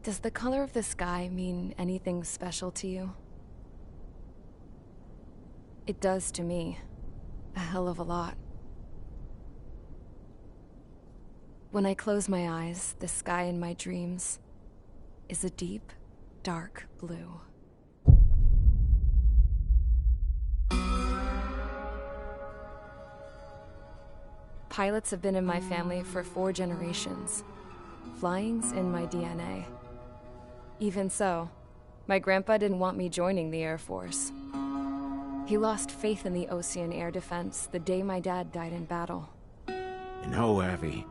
Does the color of the sky mean anything special to you? It does to me. A hell of a lot. When I close my eyes, the sky in my dreams is a deep, dark blue. Pilots have been in my family for 4 generations. Flying's in my DNA. Even so, my grandpa didn't want me joining the Air Force. He lost faith in the Ocean Air Defense the day my dad died in battle. You know, Abby,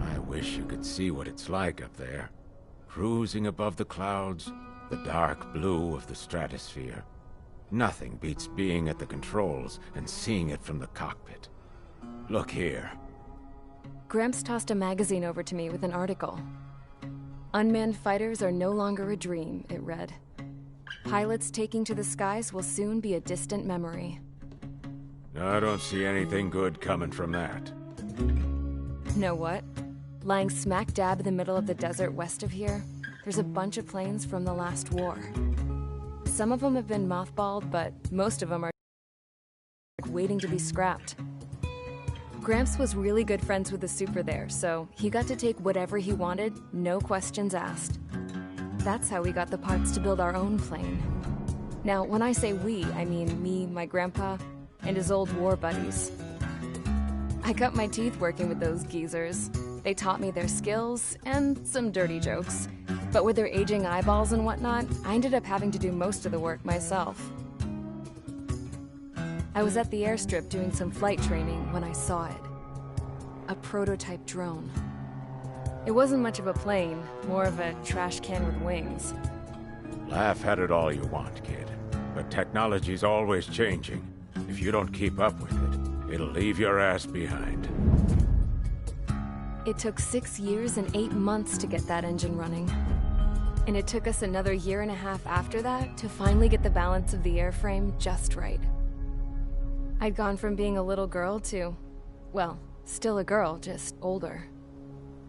I wish you could see what it's like up there. Cruising above the clouds, the dark blue of the stratosphere. Nothing beats being at the controls and seeing it from the cockpit. Look here. Gramps tossed a magazine over to me with an article. Unmanned fighters are no longer a dream, it read. Pilots taking to the skies will soon be a distant memory. I don't see anything good coming from that. Know what? Lying smack dab in the middle of the desert west of here, there's a bunch of planes from the last war. Some of them have been mothballed, but most of them are waiting to be scrapped. Gramps was really good friends with the super there, so he got to take whatever he wanted, no questions asked. That's how we got the parts to build our own plane. Now, when I say we, I mean me, my grandpa, and his old war buddies. I cut my teeth working with those geezers. They taught me their skills, and some dirty jokes. But with their aging eyeballs and whatnot, I ended up having to do most of the work myself. I was at the airstrip doing some flight training when I saw it. A prototype drone. It wasn't much of a plane, more of a trash can with wings. Laugh at it all you want, kid. But technology's always changing. If you don't keep up with it, it'll leave your ass behind. It took 6 years and 8 months to get that engine running. And it took us another 1.5 years after that to finally get the balance of the airframe just right. I'd gone from being a little girl to, well, still a girl, just older.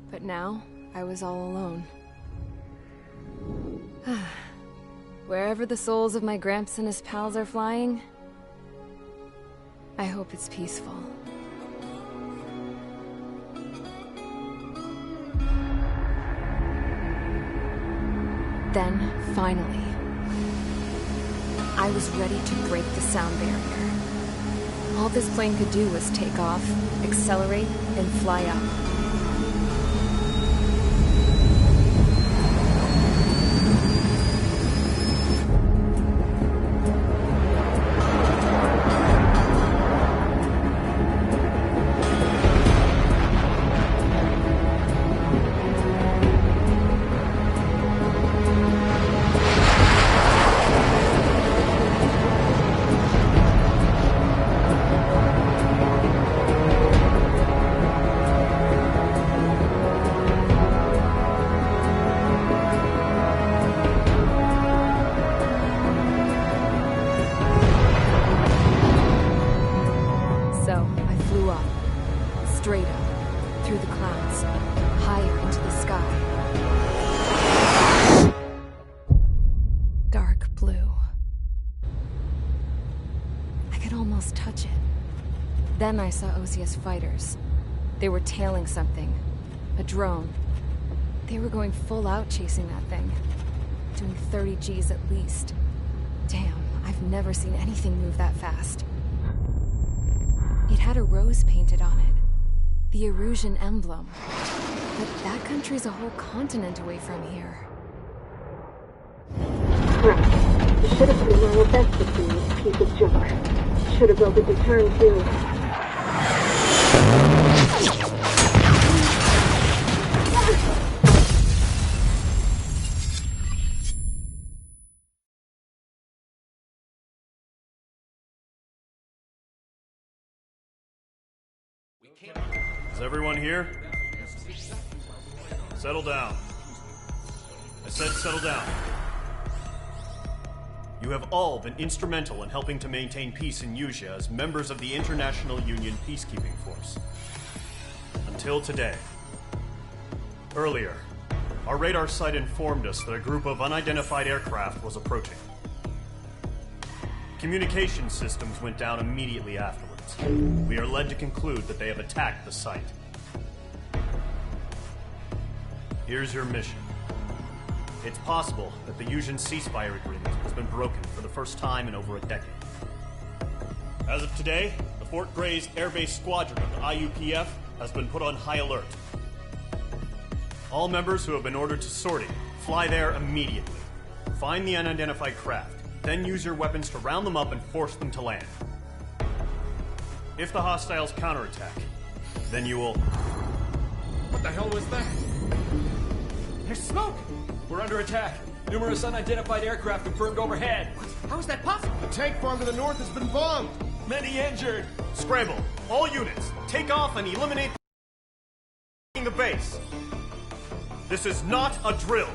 But now, I was all alone. Wherever the souls of my Gramps and his pals are flying, I hope it's peaceful. Then, finally, I was ready to break the sound barrier. All this plane could do was take off, accelerate, and fly up. Straight up, through the clouds, higher into the sky. Dark blue. I could almost touch it. Then I saw Osia's fighters. They were tailing something. A drone. They were going full out chasing that thing. Doing 30 Gs at least. Damn, I've never seen anything move that fast. It had a rose painted on it. The Erusian emblem. But that country's a whole continent away from here. Right. You should have put in your best with you, piece of junk. Should have built a deterrent too. Is everyone here? Settle down. I said settle down. You have all been instrumental in helping to maintain peace in Usea as members of the International Union Peacekeeping Force. Until today. Earlier, Our radar site informed us that a group of unidentified aircraft was approaching. Communication systems went down immediately afterwards. We are led to conclude that they have attacked the site. Here's your mission. It's possible that the Yuuzhan ceasefire agreement has been broken for the first time in over a decade. As of today, the Fort Grays Air Base Squadron of the IUPF has been put on high alert. All members who have been ordered to sortie, fly there immediately. Find the unidentified craft, then use your weapons to round them up and force them to land. If the hostiles counterattack, then you will... What the hell was that? There's smoke! We're under attack. Numerous unidentified aircraft confirmed overhead. What? How is that possible? The tank farm to the north has been bombed. Many injured. Scramble! All units, take off and eliminate the base. This is not a drill.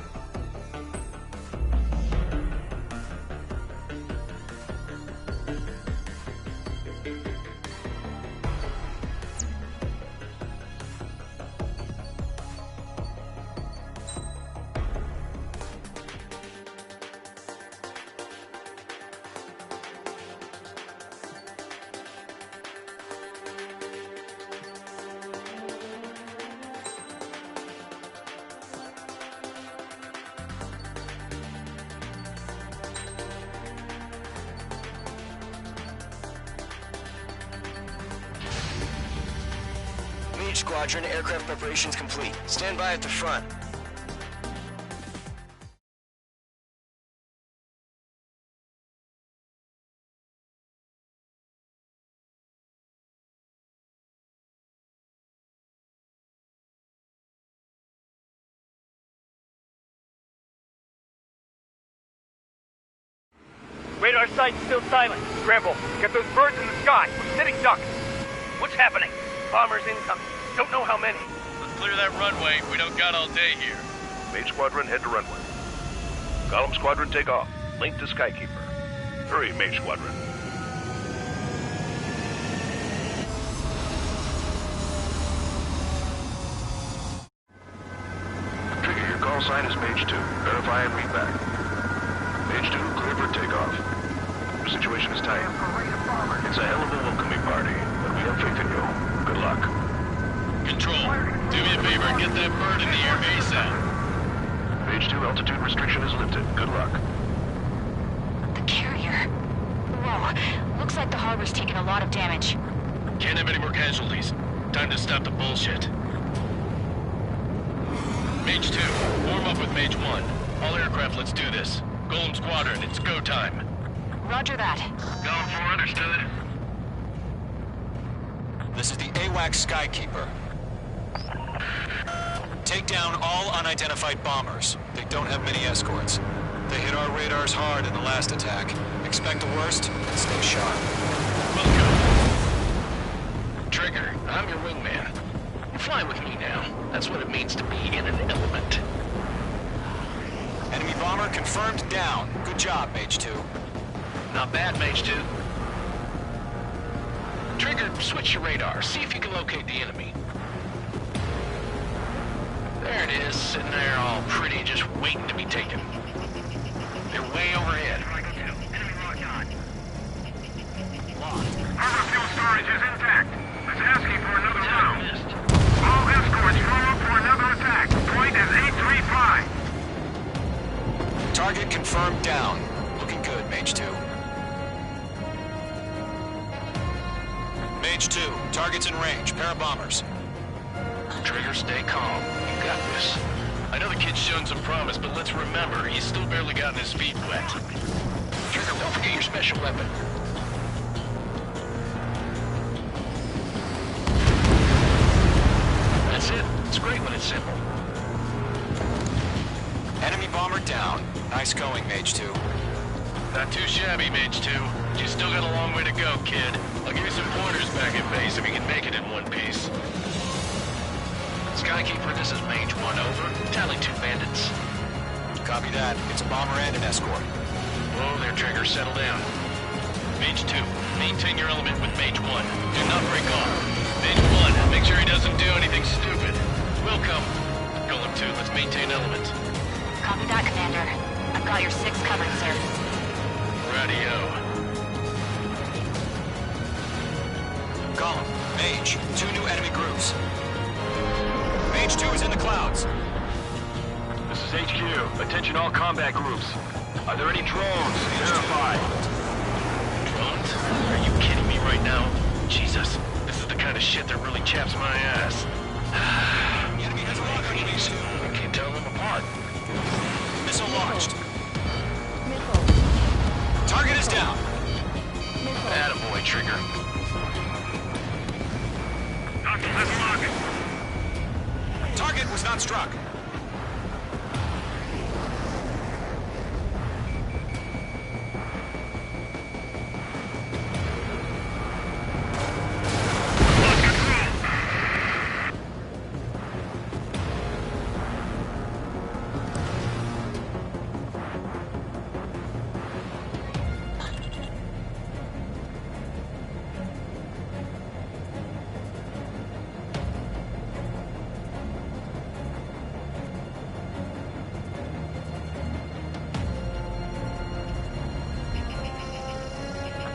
Squadron, aircraft preparations complete. Stand by at the front. Radar site's still silent. Scramble. Get those birds in the sky. We're sitting ducks. What's happening? Bombers incoming. Don't know how many. Let's clear that runway. We don't got all day here. Mage Squadron, head to runway. Column Squadron, take off. Link to Skykeeper. Hurry, Mage Squadron. Trigger, your call sign is Mage 2. Verify and read back. Mage 2, clear for takeoff. The situation is tight. It's a hell of a welcoming party, but we have faith in you. Good luck. Control, do me a favor and get that bird in the air ASAP. Mage 2, altitude restriction is lifted. Good luck. The carrier. Whoa, looks like the harbor's taken a lot of damage. Can't have any more casualties. Time to stop the bullshit. Mage 2, form up with Mage 1. All aircraft, let's do this. Golem Squadron, it's go time. Roger that. Going for understood. This is the AWAC Skykeeper. Take down all unidentified bombers. They don't have many escorts. They hit our radars hard in the last attack. Expect the worst and stay sharp. Welcome. Trigger, I'm your wingman. Fly with me now. That's what it means to be in an element. Enemy bomber confirmed down. Good job, Mage 2. Not bad, Mage 2. Trigger, switch your radar. See if you can locate the enemy. There it is, sitting there all pretty, just waiting to be taken. They're way overhead. Harbor fuel storage is intact. It's asking for another round. All escorts form up for another attack. Point is 835. Target confirmed down. Looking good, Mage 2. Mage 2, target's in range. Pair of bombers. Trigger, stay calm. You got this. I know the kid's shown some promise, but let's remember, he's still barely gotten his feet wet. Trigger, don't forget your special weapon. That's it. It's great when it's simple. Enemy bomber down. Nice going, Mage 2. Not too shabby, Mage 2. But you still got a long way to go, kid. I'll give you some pointers back at base if you can make it in one piece. Skykeeper, this is Mage 1, over. Tally 2 bandits. Copy that. It's a bomber and an escort. Whoa there, Trigger. Settle down. Mage 2, maintain your element with Mage 1. Do not break off. Mage 1, make sure he doesn't do anything stupid. Welcome. Golem H2, let's maintain element. Copy that, Commander. I've got your 6 covered, sir. Radio. Column, Mage, 2 new enemy groups. Mage 2 is in the clouds. This is HQ. Attention all combat groups. Are there any drones? Verify. Drones? Are you kidding me right now? Jesus, this is the kind of shit that really chaps my ass. The enemy has a lock on these. I can't tell them apart. Missile launched. Target is down. Attaboy, Trigger. Target was not struck.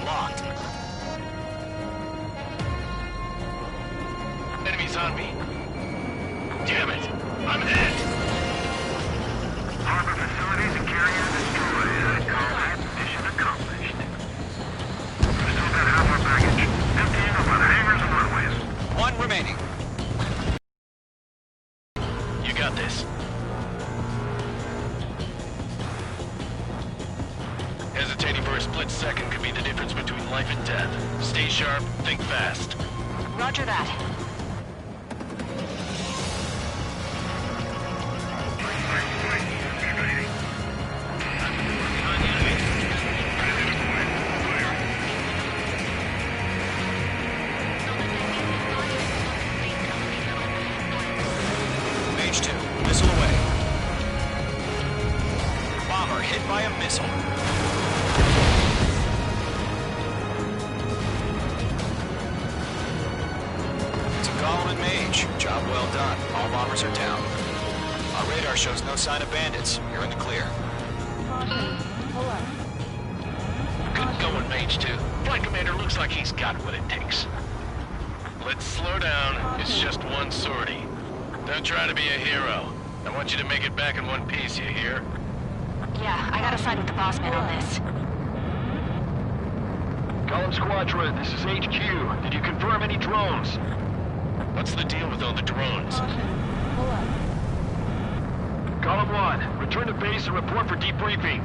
Locked. Enemies on me. Damn it! I'm hit! Harbor facilities and carriers destroyed. Combat mission accomplished. We still got half our baggage. Emptying up on hangars and runways. 1 remaining. You got this. Hesitating for a split second could be the difference between life and death. Stay sharp, think fast. Roger that. Mage 2, missile away. Bomber hit by a missile. To Column and Mage, job well done. All bombers are down. Our radar shows no sign of bandits. You're in the clear. Good going, Mage 2. Flight Commander looks like he's got what it takes. Let's slow down. It's just one sortie. Don't try to be a hero. I want you to make it back in one piece, you hear? Yeah, I gotta side with the boss man on this. Column Squadron, this is HQ. Did you confirm any drones? What's the deal with all the drones? Column 1, return to base and report for debriefing.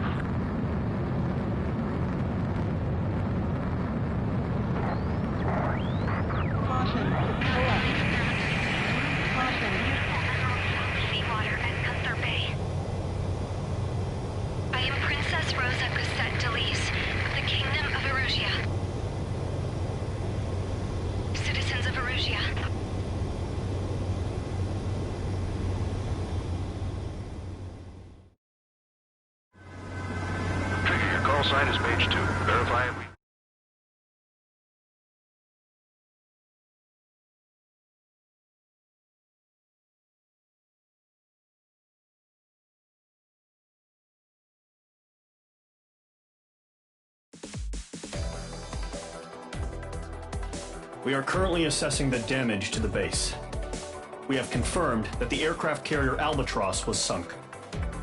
Seawater at Gunther Bay. I am Princess Rosa Gusset Delise of the Kingdom of Erusia. Citizens of Erusia. Trigger, your call sign is Mage 2. Verify and We are currently assessing the damage to the base. We have confirmed that the aircraft carrier Albatross was sunk.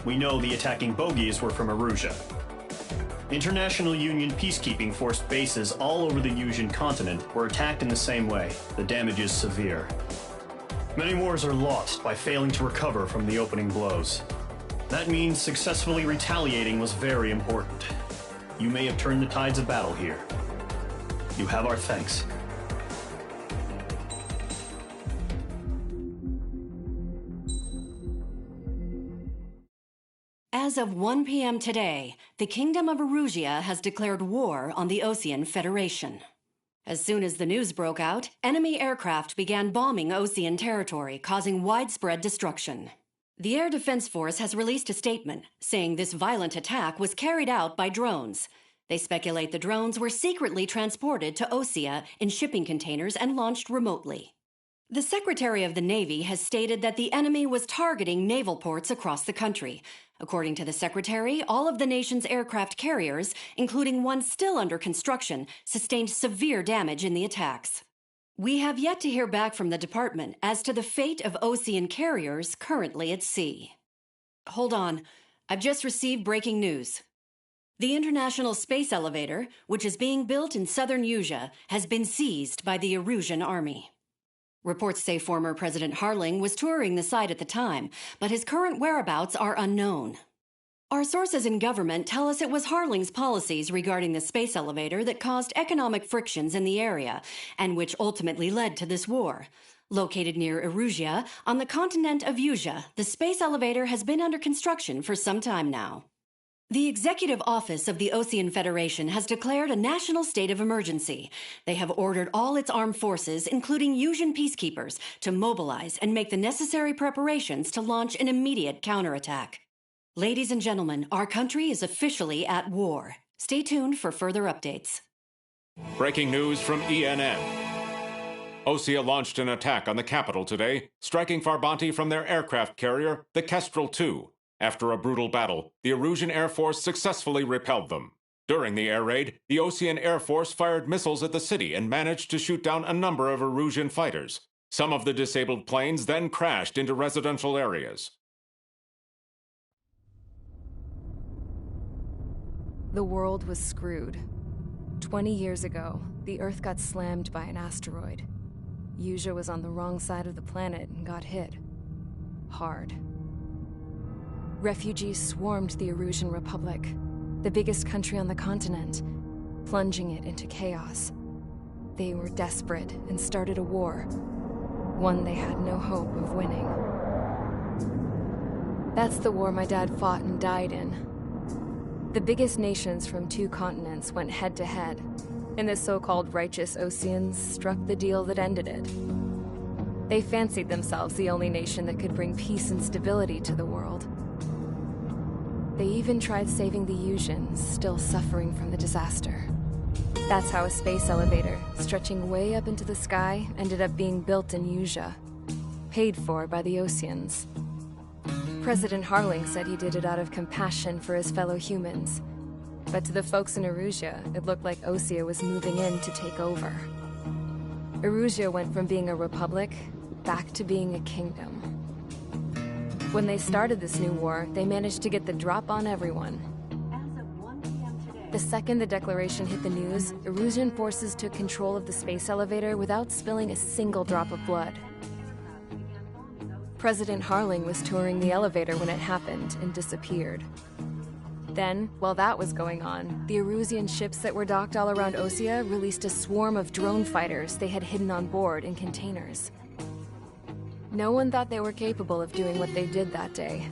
We know the attacking bogies were from Erusia. International Union peacekeeping force bases all over the Yusian continent were attacked in the same way. The damage is severe. Many wars are lost by failing to recover from the opening blows. That means successfully retaliating was very important. You may have turned the tides of battle here. You have our thanks. As of 1 p.m. today, the Kingdom of Erusia has declared war on the Osean Federation. As soon as the news broke out, enemy aircraft began bombing Osean territory, causing widespread destruction. The Air Defense Force has released a statement saying this violent attack was carried out by drones. They speculate the drones were secretly transported to Osea in shipping containers and launched remotely. The Secretary of the Navy has stated that the enemy was targeting naval ports across the country. According to the Secretary, all of the nation's aircraft carriers, including one still under construction, sustained severe damage in the attacks. We have yet to hear back from the department as to the fate of Ocean carriers currently at sea. Hold on. I've just received breaking news. The International Space Elevator, which is being built in southern Usea, has been seized by the Erusian Army. Reports say former President Harling was touring the site at the time, but his current whereabouts are unknown. Our sources in government tell us it was Harling's policies regarding the space elevator that caused economic frictions in the area, and which ultimately led to this war. Located near Erusia, on the continent of Usea, the space elevator has been under construction for some time now. The Executive Office of the Ocean Federation has declared a national state of emergency. They have ordered all its armed forces, including Usian peacekeepers, to mobilize and make the necessary preparations to launch an immediate counterattack. Ladies and gentlemen, our country is officially at war. Stay tuned for further updates. Breaking news from ENN. Osea launched an attack on the capital today, striking Farbanti from their aircraft carrier, the Kestrel II. After a brutal battle, the Erusian Air Force successfully repelled them. During the air raid, the Ocean Air Force fired missiles at the city and managed to shoot down a number of Erusian fighters. Some of the disabled planes then crashed into residential areas. The world was screwed. 20 years ago, the Earth got slammed by an asteroid. Usea was on the wrong side of the planet and got hit. Hard. Refugees swarmed the Erusian Republic, the biggest country on the continent, plunging it into chaos. They were desperate and started a war, one they had no hope of winning. That's the war my dad fought and died in. The biggest nations from 2 continents went head-to-head, and the so-called righteous Oceans struck the deal that ended it. They fancied themselves the only nation that could bring peace and stability to the world. They even tried saving the Usians, still suffering from the disaster. That's how a space elevator, stretching way up into the sky, ended up being built in Usea, paid for by the Oceans. President Harling said he did it out of compassion for his fellow humans. But to the folks in Erusia, it looked like Osea was moving in to take over. Erusia went from being a republic back to being a kingdom. When they started this new war, they managed to get the drop on everyone. The second the declaration hit the news, Erusian forces took control of the space elevator without spilling a single drop of blood. President Harling was touring the elevator when it happened and disappeared. Then, while that was going on, the Erusian ships that were docked all around Osea released a swarm of drone fighters they had hidden on board in containers. No one thought they were capable of doing what they did that day.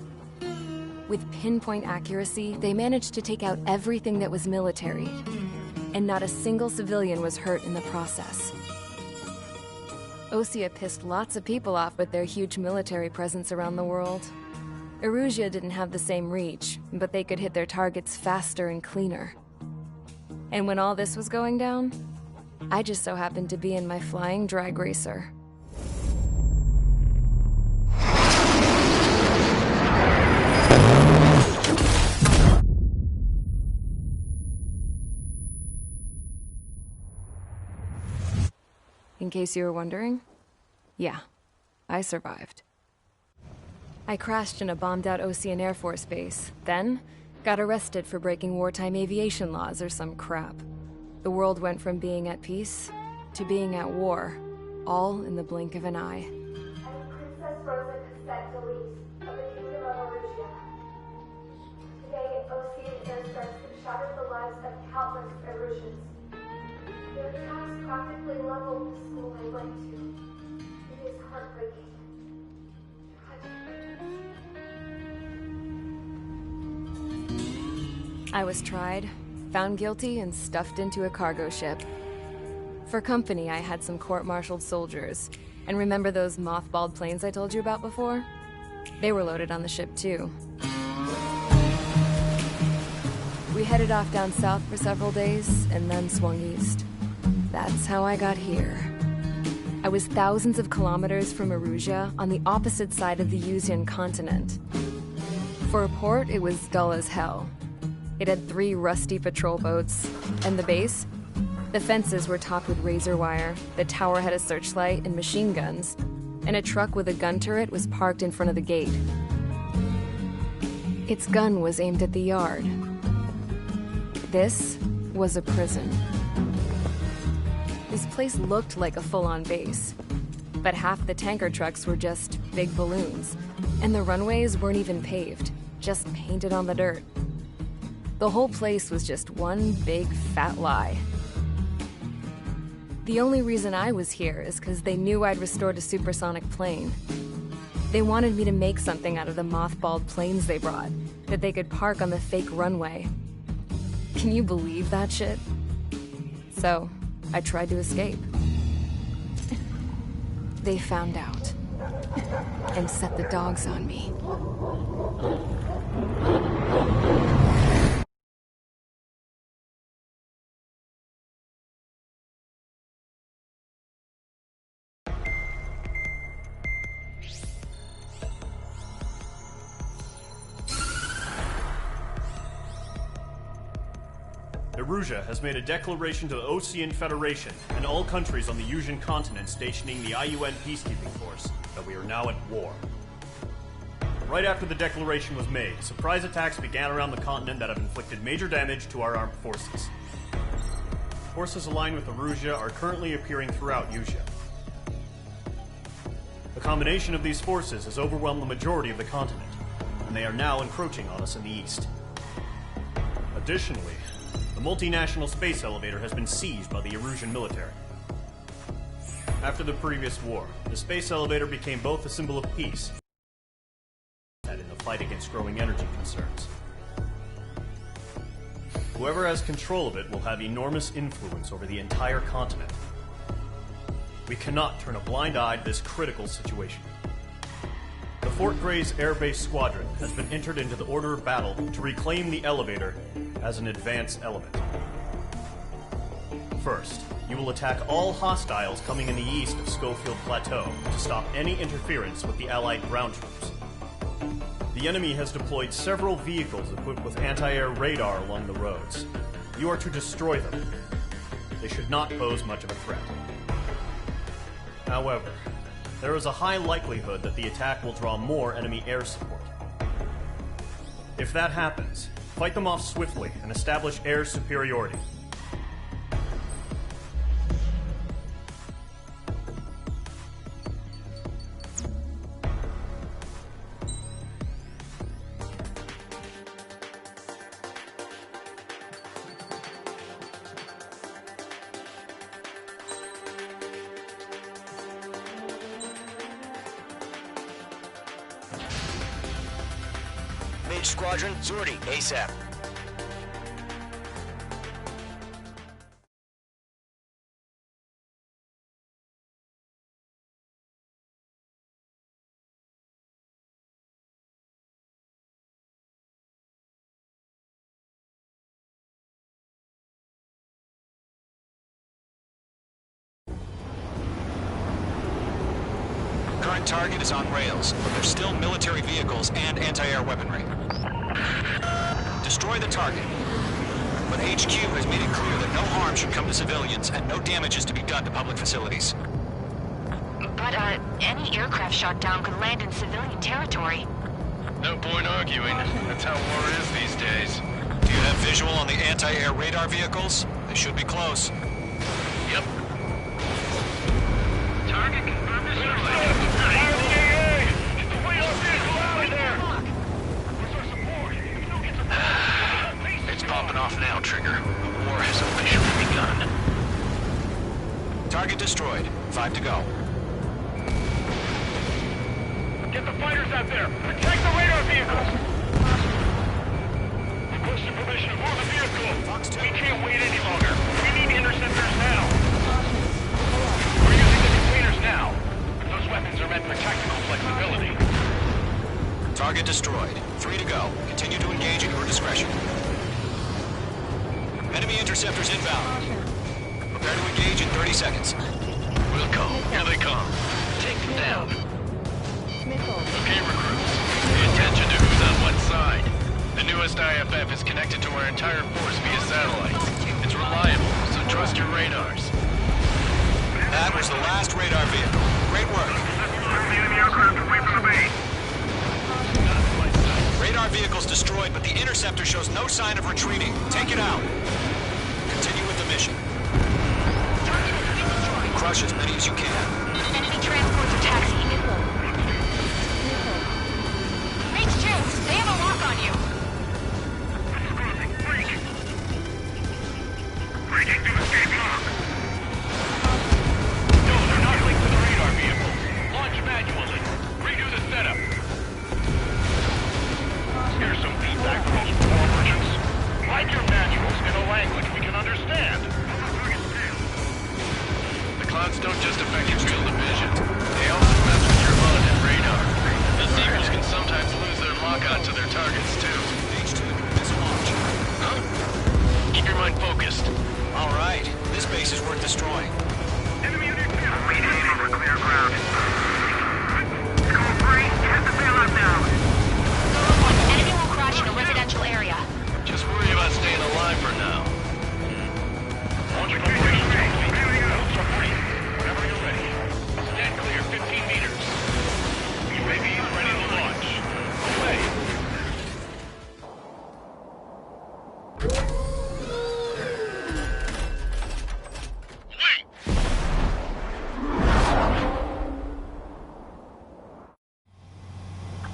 With pinpoint accuracy, they managed to take out everything that was military, and not a single civilian was hurt in the process. Osea pissed lots of people off with their huge military presence around the world. Erusia didn't have the same reach, but they could hit their targets faster and cleaner. And when all this was going down, I just so happened to be in my flying drag racer. In case you were wondering, yeah, I survived. I crashed in a bombed-out Ocean Air Force base, then got arrested for breaking wartime aviation laws or some crap. The world went from being at peace to being at war, all in the blink of an eye. Princess Rosa Cassette Delise of the Kingdom of Erusia. Today, Ocean airstrikes have shattered the lives of countless Erusians. Their attacks practically leveled the school I went to. It is heartbreaking. I was tried, found guilty, and stuffed into a cargo ship. For company, I had some court-martialed soldiers. And remember those mothballed planes I told you about before? They were loaded on the ship, too. We headed off down south for several days, and then swung east. That's how I got here. I was thousands of kilometers from Erussia on the opposite side of the Yuzian continent. For a port, it was dull as hell. It had 3 rusty patrol boats, and the base? The fences were topped with razor wire, the tower had a searchlight and machine guns, and a truck with a gun turret was parked in front of the gate. Its gun was aimed at the yard. This was a prison. This place looked like a full-on base, but half the tanker trucks were just big balloons, and the runways weren't even paved, just painted on the dirt. The whole place was just one big fat lie. The only reason I was here is because they knew I'd restored a supersonic plane. They wanted me to make something out of the mothballed planes they brought, that they could park on the fake runway. Can you believe that shit? So, I tried to escape. They found out, and set the dogs on me. Erussia has made a declaration to the Osean Federation and all countries on the Yuzian continent stationing the IUN peacekeeping force that we are now at war. Right after the declaration was made, surprise attacks began around the continent that have inflicted major damage to our armed forces. Forces aligned with Erussia are currently appearing throughout Yusia. The combination of these forces has overwhelmed the majority of the continent, and they are now encroaching on us in the east. Additionally, the multinational space elevator has been seized by the Erusian military. After the previous war, the space elevator became both a symbol of peace and in the fight against growing energy concerns. Whoever has control of it will have enormous influence over the entire continent. We cannot turn a blind eye to this critical situation. The Fort Gray's Air Base Squadron has been entered into the order of battle to reclaim the elevator as an advance element. First, you will attack all hostiles coming in the east of Schofield Plateau to stop any interference with the Allied ground troops. The enemy has deployed several vehicles equipped with anti-air radar along the roads. You are to destroy them. They should not pose much of a threat. However, there is a high likelihood that the attack will draw more enemy air support. If that happens, fight them off swiftly and establish air superiority. Mage Squadron, Zordi, ASAP. Current target is on rails, but there's still military vehicles and anti-air weaponry. Destroy the target. But HQ has made it clear that no harm should come to civilians and no damage is to be done to public facilities. But, any aircraft shot down could land in civilian territory. No point arguing. That's how war is these days. Do you have visual on the anti-air radar vehicles? They should be close. Yep. Target confirmed as survey. Get the weight off vehicle out of there! Where's our support? It's popping off now, Trigger. The war has officially begun. Target destroyed. 5 to go. Get the fighters out there! Protect the radar vehicles! Requesting permission to move the vehicle! We can't wait any longer! We need interceptors now! We're using the containers now! Those weapons are meant for tactical flexibility. Target destroyed. 3 to go. Continue to engage at your discretion. Enemy interceptors inbound. Prepare to engage in 30 seconds. Wilco, here they come. Take them down. Okay, recruits. Pay attention to who's on what side. The newest IFF is connected to our entire force via satellite. It's reliable, so trust your radars. That was the last radar vehicle. Great work. The enemy aircraft away from the base. Radar vehicle's destroyed, but the interceptor shows no sign of retreating. Take it out. Continue with the mission. Crush as many as you can. Enemy transports are taxiing. H2, they have a lock on you. Breaking through escape lock. No, they're not linked to the radar vehicle. Launch manually. Redo the setup. Here's some feedback from those poor merchants. Write your manuals in a language we can understand. The clouds don't just affect your field of vision. They also mess with your HUD and radar. The Seekers can sometimes lose their lock-on to their targets, too. H2, miss launch. Huh? Keep your mind focused. All right. This base is worth destroying. Enemy unit we aim over clear ground. Code 3, hit the bailout now. Enemy will crash in a residential area. Just worry about staying alive for now. Launching operation complete. Notes are free. Whenever you're ready. Stand clear 15 meters. UAV is ready to launch. Away.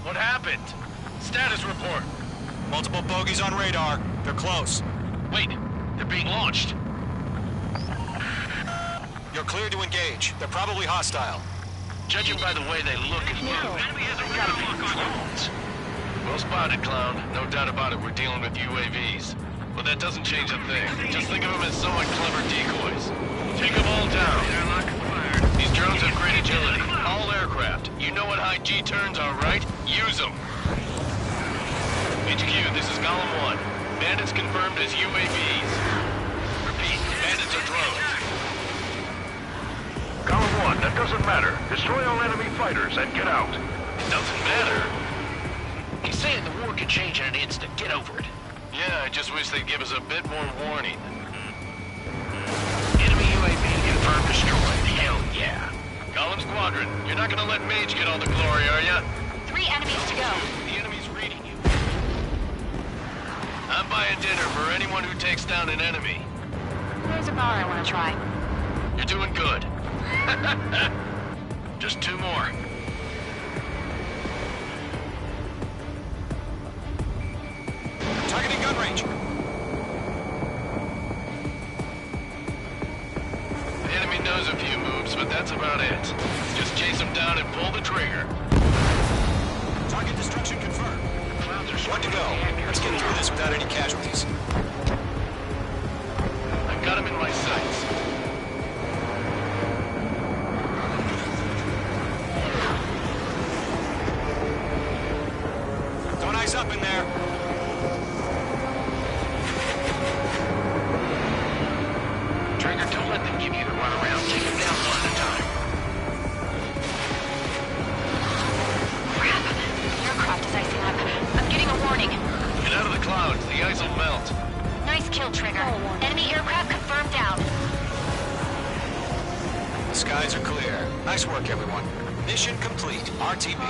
What happened? Status report. Multiple bogies on radar. They're close. Wait, they're being launched. You're clear to engage. They're probably hostile. Judging by the way they look and move, they've got to be drones. Well spotted, Clown. No doubt about it, we're dealing with UAVs. But that doesn't change a thing. Just think of them as somewhat clever decoys. Take them all down. These drones have great agility. All aircraft. You know what high G turns are, right? Use them. HQ, this is Column 1. Bandits confirmed as UAVs. Repeat, bandits are drones. Column 1, that doesn't matter. Destroy all enemy fighters and get out. It doesn't matter. He's saying the war could change in an instant. Get over it. Yeah, I just wish they'd give us a bit more warning. Enemy UAV confirmed destroyed. Hell yeah. Column Squadron, you're not gonna let Mage get all the glory, are ya? 3 enemies to go. The enemy's reading you. I'm buying dinner for anyone who takes down an enemy. There's a bar I want to try. You're doing good. Just 2 more. Targeting gun range. The enemy knows a few moves, but that's about it. Just chase them down and pull the trigger. Target destruction confirmed. One to go. Let's get through this without any casualties. I've got him in my sights. Don't eyes up in there. Trigger, don't let them give you the runaround. Take them down one at a time. Crap. The aircraft is icing up. I'm getting a warning. Get out of the clouds. The ice will melt. Nice kill, Trigger. Enemy aircraft confirmed down. The skies are clear. Nice work, everyone. Mission complete. RTB.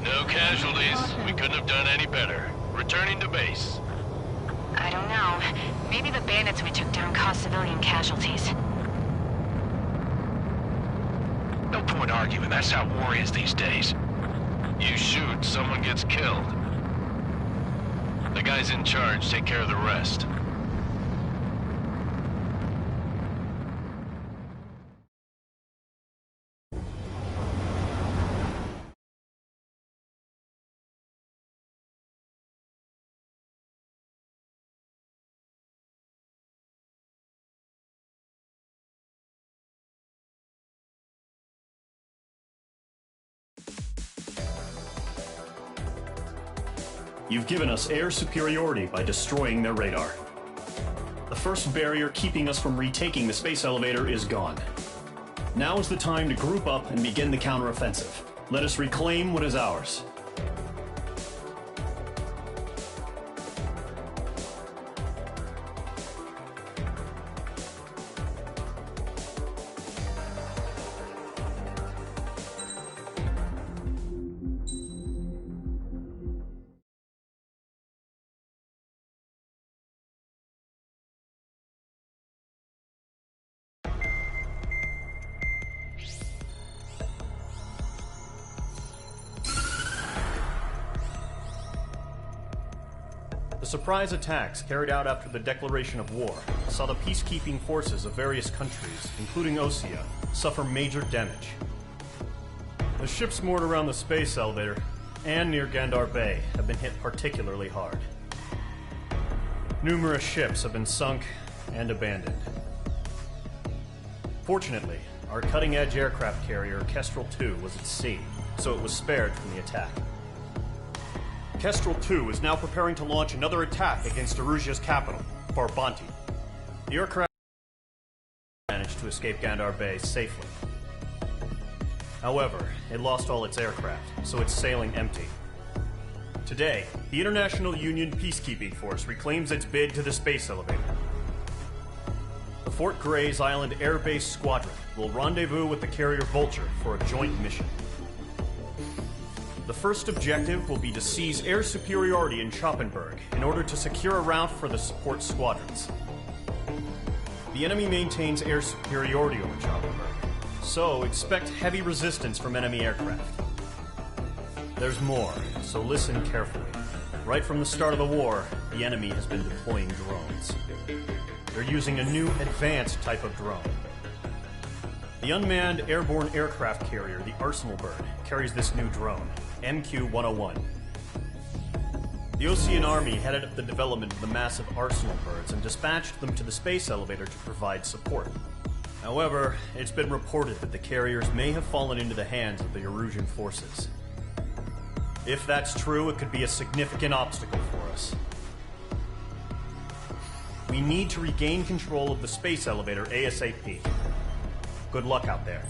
No casualties. We couldn't have done any better. Returning to base. I don't know. Maybe the bandits we took down caused civilian casualties. No point arguing. That's how war is these days. You shoot, someone gets killed. The guys in charge take care of the rest. You've given us air superiority by destroying their radar. The first barrier keeping us from retaking the space elevator is gone. Now is the time to group up and begin the counteroffensive. Let us reclaim what is ours. The surprise attacks carried out after the declaration of war saw the peacekeeping forces of various countries, including Osea, suffer major damage. The ships moored around the space elevator and near Gandar Bay have been hit particularly hard. Numerous ships have been sunk and abandoned. Fortunately, our cutting-edge aircraft carrier Kestrel 2 was at sea, so it was spared from the attack. Kestrel 2 is now preparing to launch another attack against Erusia's capital, Farbanti. The aircraft managed to escape Gandar Bay safely. However, it lost all its aircraft, so it's sailing empty. Today, the International Union Peacekeeping Force reclaims its bid to the space elevator. The Fort Grays Island Air Base Squadron will rendezvous with the carrier Vulture for a joint mission. The first objective will be to seize air superiority in Schoppenberg in order to secure a route for the support squadrons. The enemy maintains air superiority over Schoppenberg, so expect heavy resistance from enemy aircraft. There's more, so listen carefully. Right from the start of the war, the enemy has been deploying drones. They're using a new advanced type of drone. The unmanned airborne aircraft carrier, the Arsenal Bird, carries this new drone, MQ-101. The Osean Army headed up the development of the massive Arsenal Birds and dispatched them to the space elevator to provide support. However, it's been reported that the carriers may have fallen into the hands of the Erusian forces. If that's true, it could be a significant obstacle for us. We need to regain control of the space elevator ASAP. Good luck out there.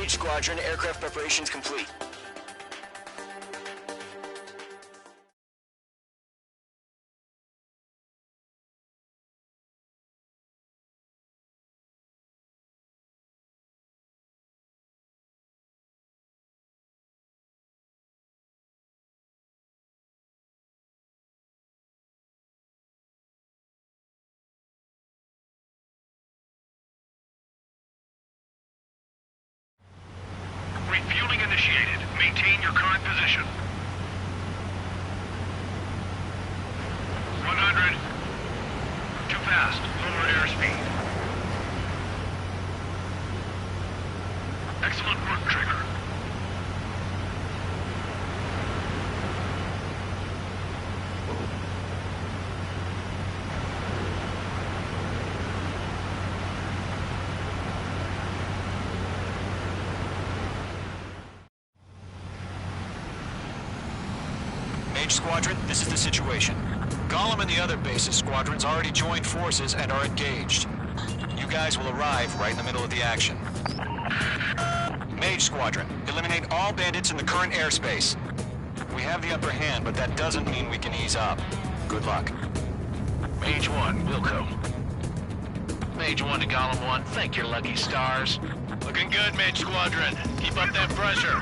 Mage Squadron, aircraft preparations complete. Refueling initiated. Maintain your current position. 100. Too fast. Lower airspeed. Excellent work, Trigger. Mage Squadron, this is the situation. Gollum and the other base's squadrons already joined forces and are engaged. You guys will arrive right in the middle of the action. Mage Squadron, eliminate all bandits in the current airspace. We have the upper hand, but that doesn't mean we can ease up. Good luck. Mage 1, Wilco. Mage 1 to Gollum 1, thank your lucky stars. Looking good, Mage Squadron. Keep up that pressure.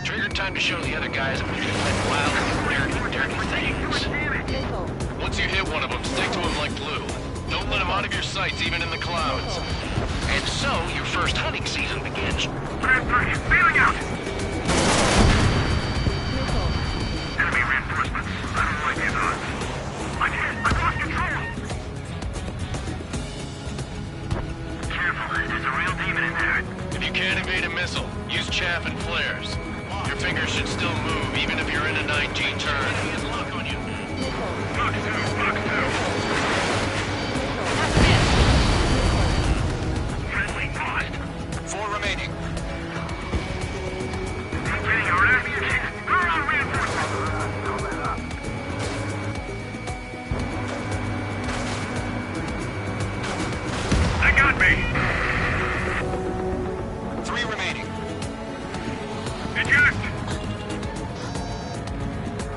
Trigger time to show the other guys that we can let wild and dirty things. Once you hit one of them, stick to him like glue. Don't let him out of your sights, even in the clouds. And so, your first hunting season begins. Bailing out! Enemy reinforcements. I don't like these odds. I'm hit! I've lost control! Careful, there's a real demon in there. If you can't evade a missile, use chaff and flares. Your fingers should still move, even if you're in a 19 turn. He has lock on you. Box 2, box 2. Friendly lost. 4 remaining. Getting our ammunition. We're on reinforcement. They got me. 3 remaining. Eject.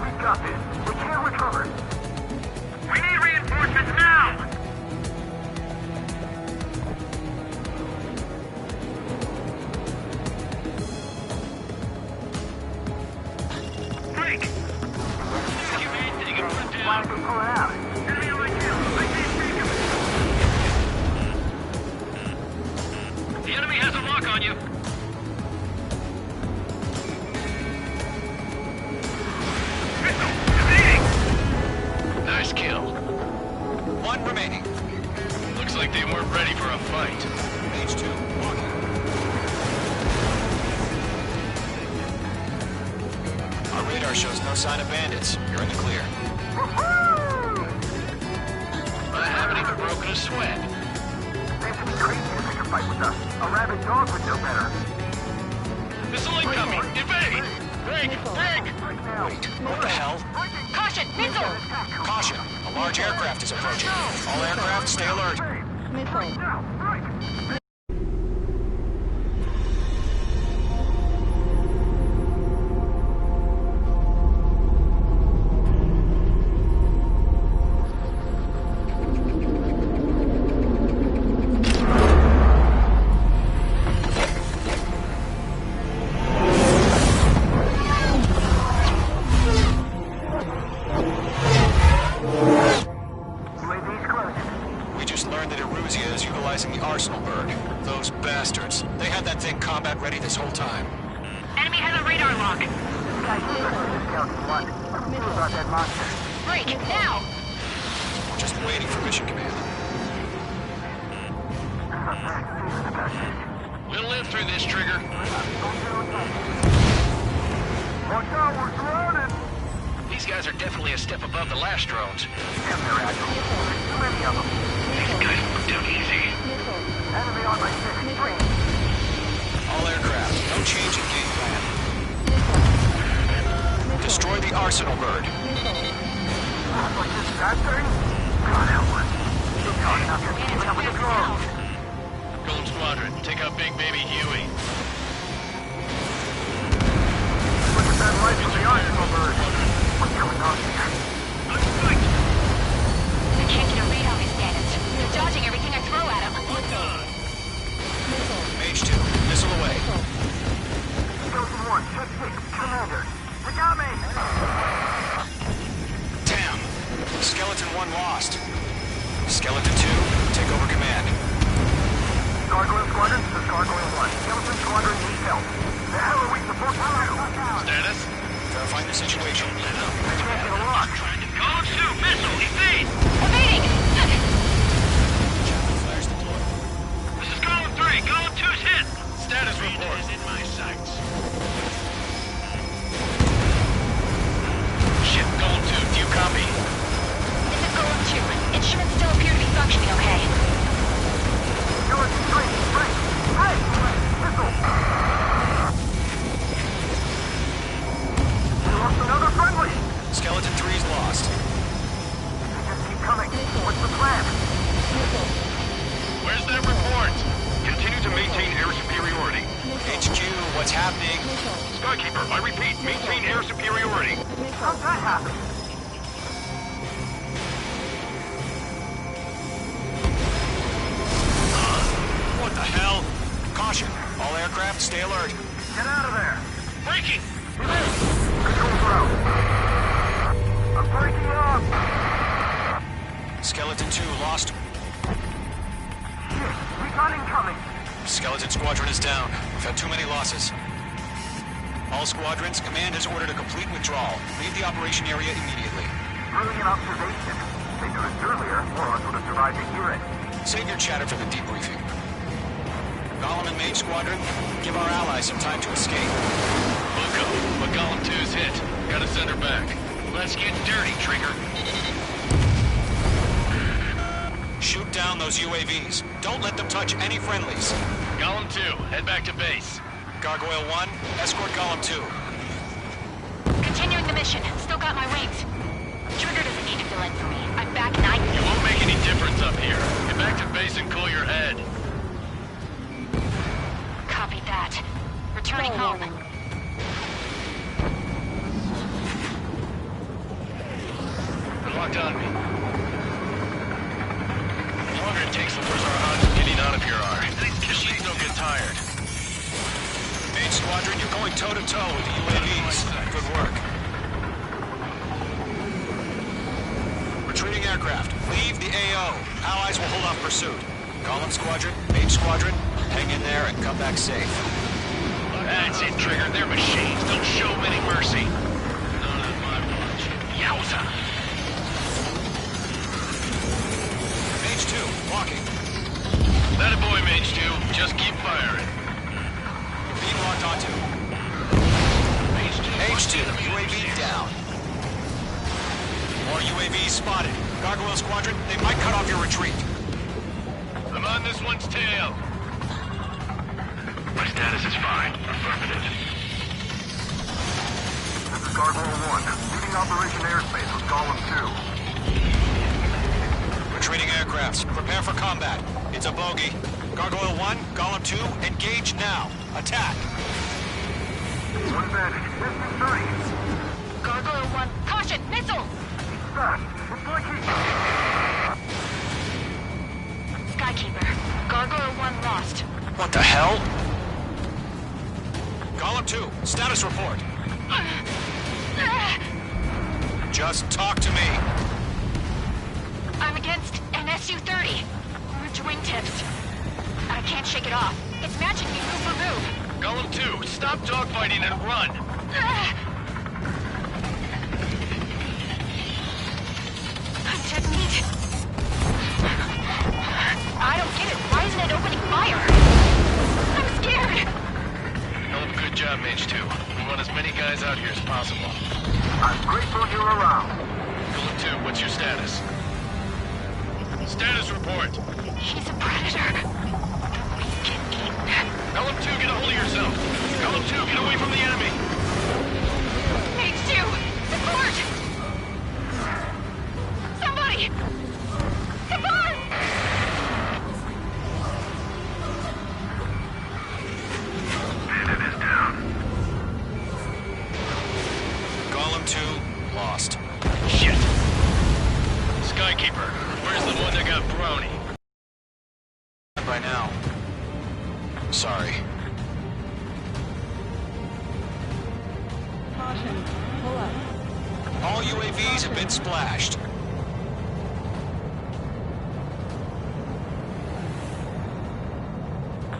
We got this. We can't recover. We need reinforcements now. Break. You man, did you get put Why down? are we pulling out? Enemy on my kill. I can't take him. The enemy has a lock on you. Missile. Evading. Nice kill. 1 remaining. Looks like they weren't ready for a fight. Mage 2, walking. Our radar shows no sign of bandits. You're in the clear. I haven't even broken a sweat. They've been crazy to pick a fight with us. A rabid dog would know better. Missile incoming! Evade! Break! Break! Wait, what the hell? Caution! Missile! Caution! A large aircraft is approaching. All aircraft, stay alert. We just learned that Eruzia is utilizing the Arsenal bird. Those bastards. They had that thing combat ready this whole time. Enemy has a radar lock. About that monster. Break! Now! We're just waiting for mission command. We'll live through this, Trigger. Watch out, we're surrounded. These guys are definitely a step above the last drones. Damn, they're agile. There's too many of them. These guys moved down easy. Enemy on my 6. All aircraft, no change in game plan. Destroy the Arsenal bird. Like this that thing? God help us. You're talking up here keeping up with the drones. Golem Squadron, take out Big Baby Huey. that light from the arsenal bird. What's going on here? I can't get a read on these bandits. They're dodging everything I throw at them. Mage 2, missile away. Skeleton 1, check 6, Commander. They got me! Damn. Skeleton 1 lost. Skeleton 2, take over command. Gargoyle Squadron, this is Gargoyle 1. Skeleton Squadron needs help. The hell are we supposed to do? Status? Verifying the situation. I can't get a lock. Column 2, missile, evade! Evading! Flash deployed. This is column 3, column 2's hit! Status report. Is in my sights. Ship, Golem 2, do you copy? This is Golem 2. Instruments still appear to be functioning okay. Skeleton 3, break! Break! Missile! We lost another friendly! Skeleton 3's lost. They just keep coming. What's the plan? Where's that report? Continue to maintain air superiority. HQ, what's happening? Skykeeper, I repeat, maintain air superiority. How'd that happen? What the hell? Caution. All aircraft, stay alert. Get out of there! Breaking! Controls are out. I'm breaking up! Skeleton 2 lost. Shit, recon incoming! Skeleton Squadron is down. We've had too many losses. All squadrons, command has ordered a complete withdrawal. Leave the operation area immediately. Brilliant observation. They knew this earlier, morons would have survived to hear it. Save your chatter for the debriefing. Golem and Mage Squadron, give our allies some time to escape. Bucko, but Golem 2's hit. Gotta send her back. Let's get dirty, Trigger. Shoot down those UAVs. Don't let them touch any friendlies. Golem 2, head back to base. Gargoyle 1, escort Golem 2. Continuing the mission. Still got my wings. Trigger doesn't need to fill in for me. I'm back and You won't make any difference up here. Get back to base and cool your head. Copy that. Returning home. They're locked on me. The longer it takes, the worse our odds of getting out of here are. Machines don't get tired. Mage Squadron, you're going toe-to-toe with the UAVs. Good work. Retreating aircraft. Leave the AO. Allies will hold off pursuit. Golem Squadron, Mage Squadron, hang in there and come back safe. That's it, Trigger. They're machines. Don't show them any mercy. None on my watch. Yowza! Mage 2, walking. That a boy, Mage 2. Just keep firing. Being locked onto. Mage 2, UAV down. More UAVs spotted. Gargoyle Squadron, they might cut off your retreat. I'm on this one's tail. My status is fine. Affirmative. This is Gargoyle 1. Leaving Operation Airspace with Golem 2. Retreating aircrafts, prepare for combat. It's a bogey. Gargoyle 1, Golem 2, engage now. Attack. One advantage. Distance 30. Gargoyle 1. Caution! Missile! Fast. It's like Skykeeper. Gargoyle 1 lost. What the hell? Golem 2, status report. Just talk to me. I'm against an Su-30. Root wingtips. I can't shake it off. It's matching me move for move. Golem 2, stop dogfighting and run. Unchecked meat. I don't get it. Why isn't it opening fire? I'm scared. Hell of a good job, Mage 2. We want as many guys out here as possible. I'm grateful you're around. Golem 2, what's your status? Status report. He's a predator. Golem 2, get a hold of yourself. Golem 2, get away from the enemy. H2, support! Somebody! Support! Bandit is down. lost. Shit! Skykeeper, where's the one that got brownie? By now. Sorry. Caution. Pull up. All UAVs have been splashed.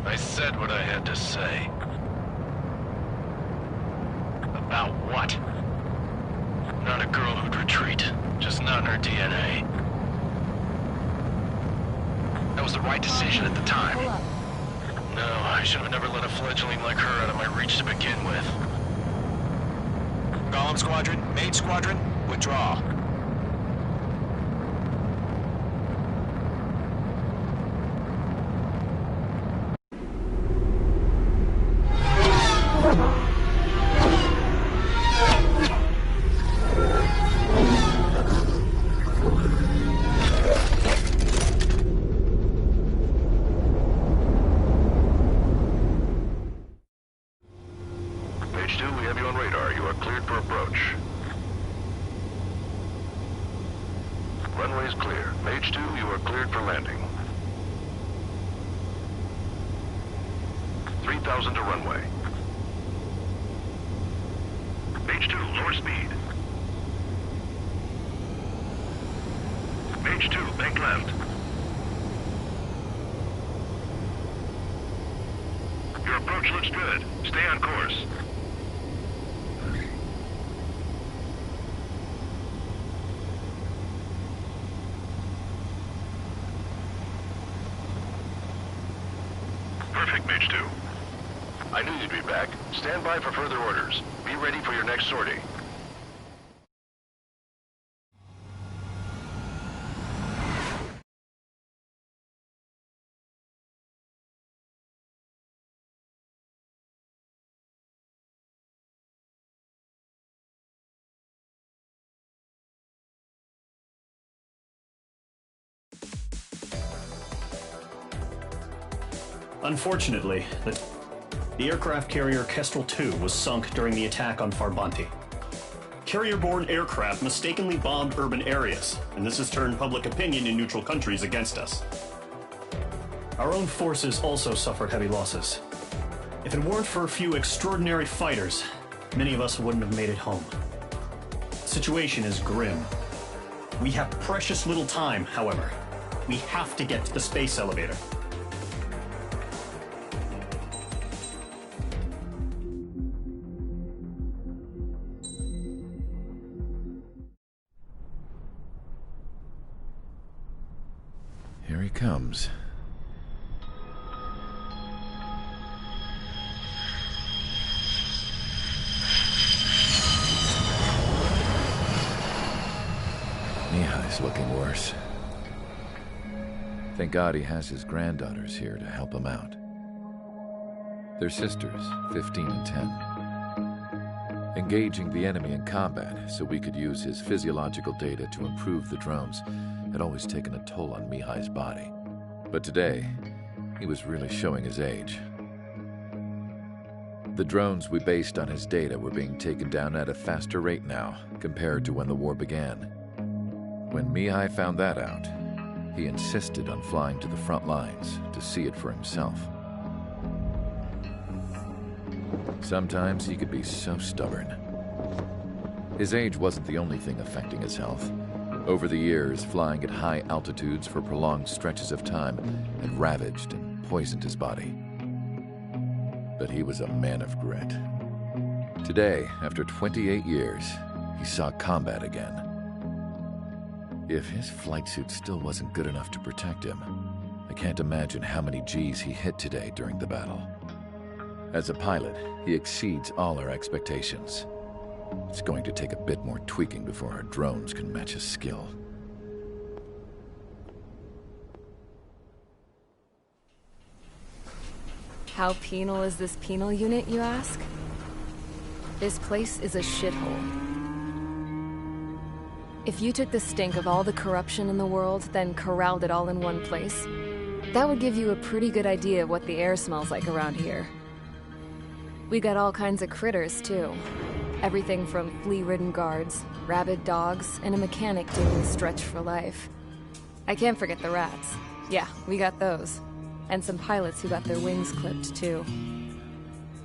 I said what I had to say. About what? Not a girl who'd retreat. Just not in her DNA. That was the right decision at the time. No, I should have never let a fledgling like her out of my reach to begin with. Golem Squadron, Main Squadron, withdraw. Page 2, we have you on radar. You are cleared for approach. Runway is clear. Page 2, you are cleared for landing. 3,000 to runway. Page 2, lower speed. Page 2, bank left. Your approach looks good. Stay on course. Perfect, Mage 2. I knew you'd be back. Stand by for further orders. Be ready for your next sortie. Unfortunately, the aircraft carrier Kestrel 2 was sunk during the attack on Farbanti. Carrier-borne aircraft mistakenly bombed urban areas, and this has turned public opinion in neutral countries against us. Our own forces also suffered heavy losses. If it weren't for a few extraordinary fighters, many of us wouldn't have made it home. The situation is grim. We have precious little time, however. We have to get to the space elevator. Here he comes. Mihai's looking worse. Thank God he has his granddaughters here to help him out. They're sisters, 15 and 10. Engaging the enemy in combat so we could use his physiological data to improve the drones had always taken a toll on Mihai's body. But today, he was really showing his age. The drones we based on his data were being taken down at a faster rate now compared to when the war began. When Mihai found that out, he insisted on flying to the front lines to see it for himself. Sometimes he could be so stubborn. His age wasn't the only thing affecting his health. Over the years, flying at high altitudes for prolonged stretches of time had ravaged and poisoned his body. But he was a man of grit. Today, after 28 years, he saw combat again. If his flight suit still wasn't good enough to protect him, I can't imagine how many Gs he hit today during the battle. As a pilot, he exceeds all our expectations. It's going to take a bit more tweaking before our drones can match his skill. How penal is this penal unit, you ask? This place is a shithole. If you took the stink of all the corruption in the world, then corralled it all in one place, that would give you a pretty good idea of what the air smells like around here. We got all kinds of critters, too. Everything from flea-ridden guards, rabid dogs, and a mechanic doing stretch for life. I can't forget the rats. Yeah, we got those. And some pilots who got their wings clipped, too.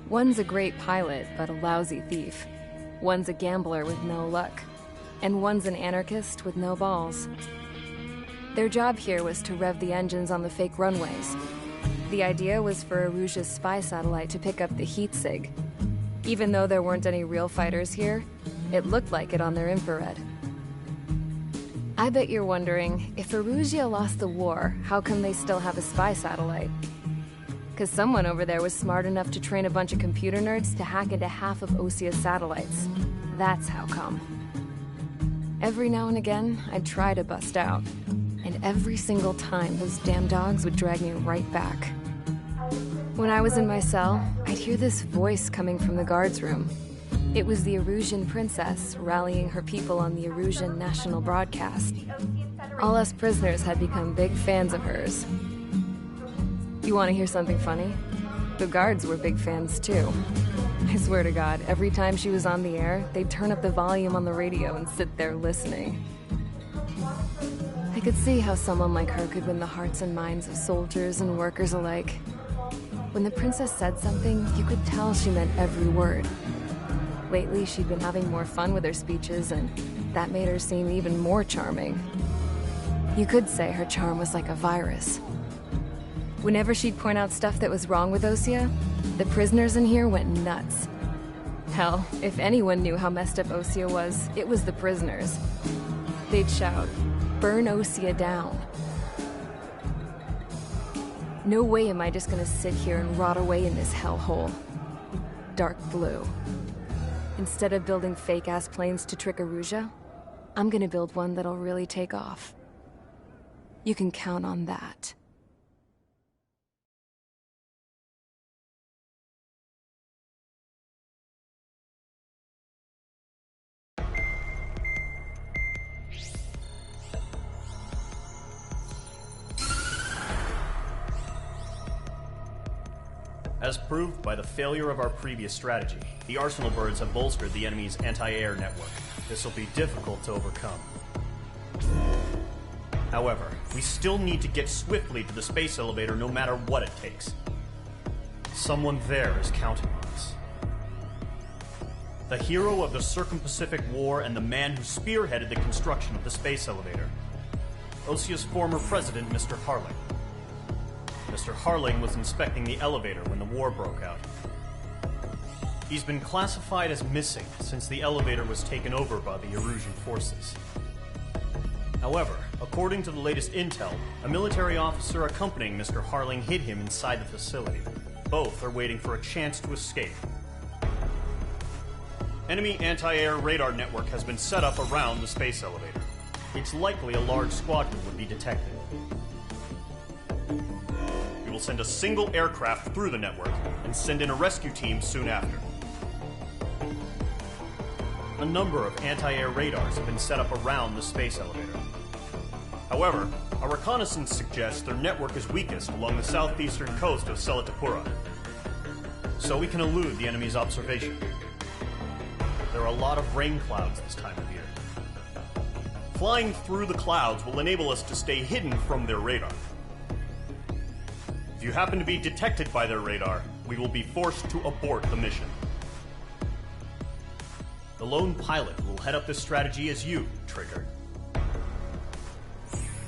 One's a great pilot, but a lousy thief. One's a gambler with no luck. And one's an anarchist with no balls. Their job here was to rev the engines on the fake runways. The idea was for Erusia's spy satellite to pick up the heat sig. Even though there weren't any real fighters here, it looked like it on their infrared. I bet you're wondering, if Erusia lost the war, how come they still have a spy satellite? Because someone over there was smart enough to train a bunch of computer nerds to hack into half of Osia's satellites. That's how come. Every now and again, I'd try to bust out. And every single time, those damn dogs would drag me right back. When I was in my cell, I'd hear this voice coming from the guards room. It was the Erusian princess rallying her people on the Erusian national broadcast. All us prisoners had become big fans of hers. You want to hear something funny? The guards were big fans too. I swear to God, every time she was on the air, they'd turn up the volume on the radio and sit there listening. I could see how someone like her could win the hearts and minds of soldiers and workers alike. When the princess said something, you could tell she meant every word. Lately, she'd been having more fun with her speeches, and that made her seem even more charming. You could say her charm was like a virus. Whenever she'd point out stuff that was wrong with Osia, the prisoners in here went nuts. Hell, if anyone knew how messed up Osia was, it was the prisoners. They'd shout, "Burn Osia down." No way am I just gonna sit here and rot away in this hellhole. Dark blue. Instead of building fake-ass planes to trick Erusia, I'm gonna build one that'll really take off. You can count on that. As proved by the failure of our previous strategy, the Arsenal birds have bolstered the enemy's anti-air network. This will be difficult to overcome. However, we still need to get swiftly to the space elevator no matter what it takes. Someone there is counting on us. The hero of the Circum-Pacific War and the man who spearheaded the construction of the space elevator. Osia's former president, Mr. Harling. Mr. Harling was inspecting the elevator when the war broke out. He's been classified as missing since the elevator was taken over by the Erusian forces. However, according to the latest intel, a military officer accompanying Mr. Harling hid him inside the facility. Both are waiting for a chance to escape. Enemy anti-air radar network has been set up around the space elevator. It's likely a large squadron would be detected. We will send a single aircraft through the network and send in a rescue team soon after. A number of anti-air radars have been set up around the space elevator. However, our reconnaissance suggests their network is weakest along the southeastern coast of Selatapura, so we can elude the enemy's observation. There are a lot of rain clouds this time of year. Flying through the clouds will enable us to stay hidden from their radar. If you happen to be detected by their radar, we will be forced to abort the mission. The lone pilot will head up this strategy as you, Trigger.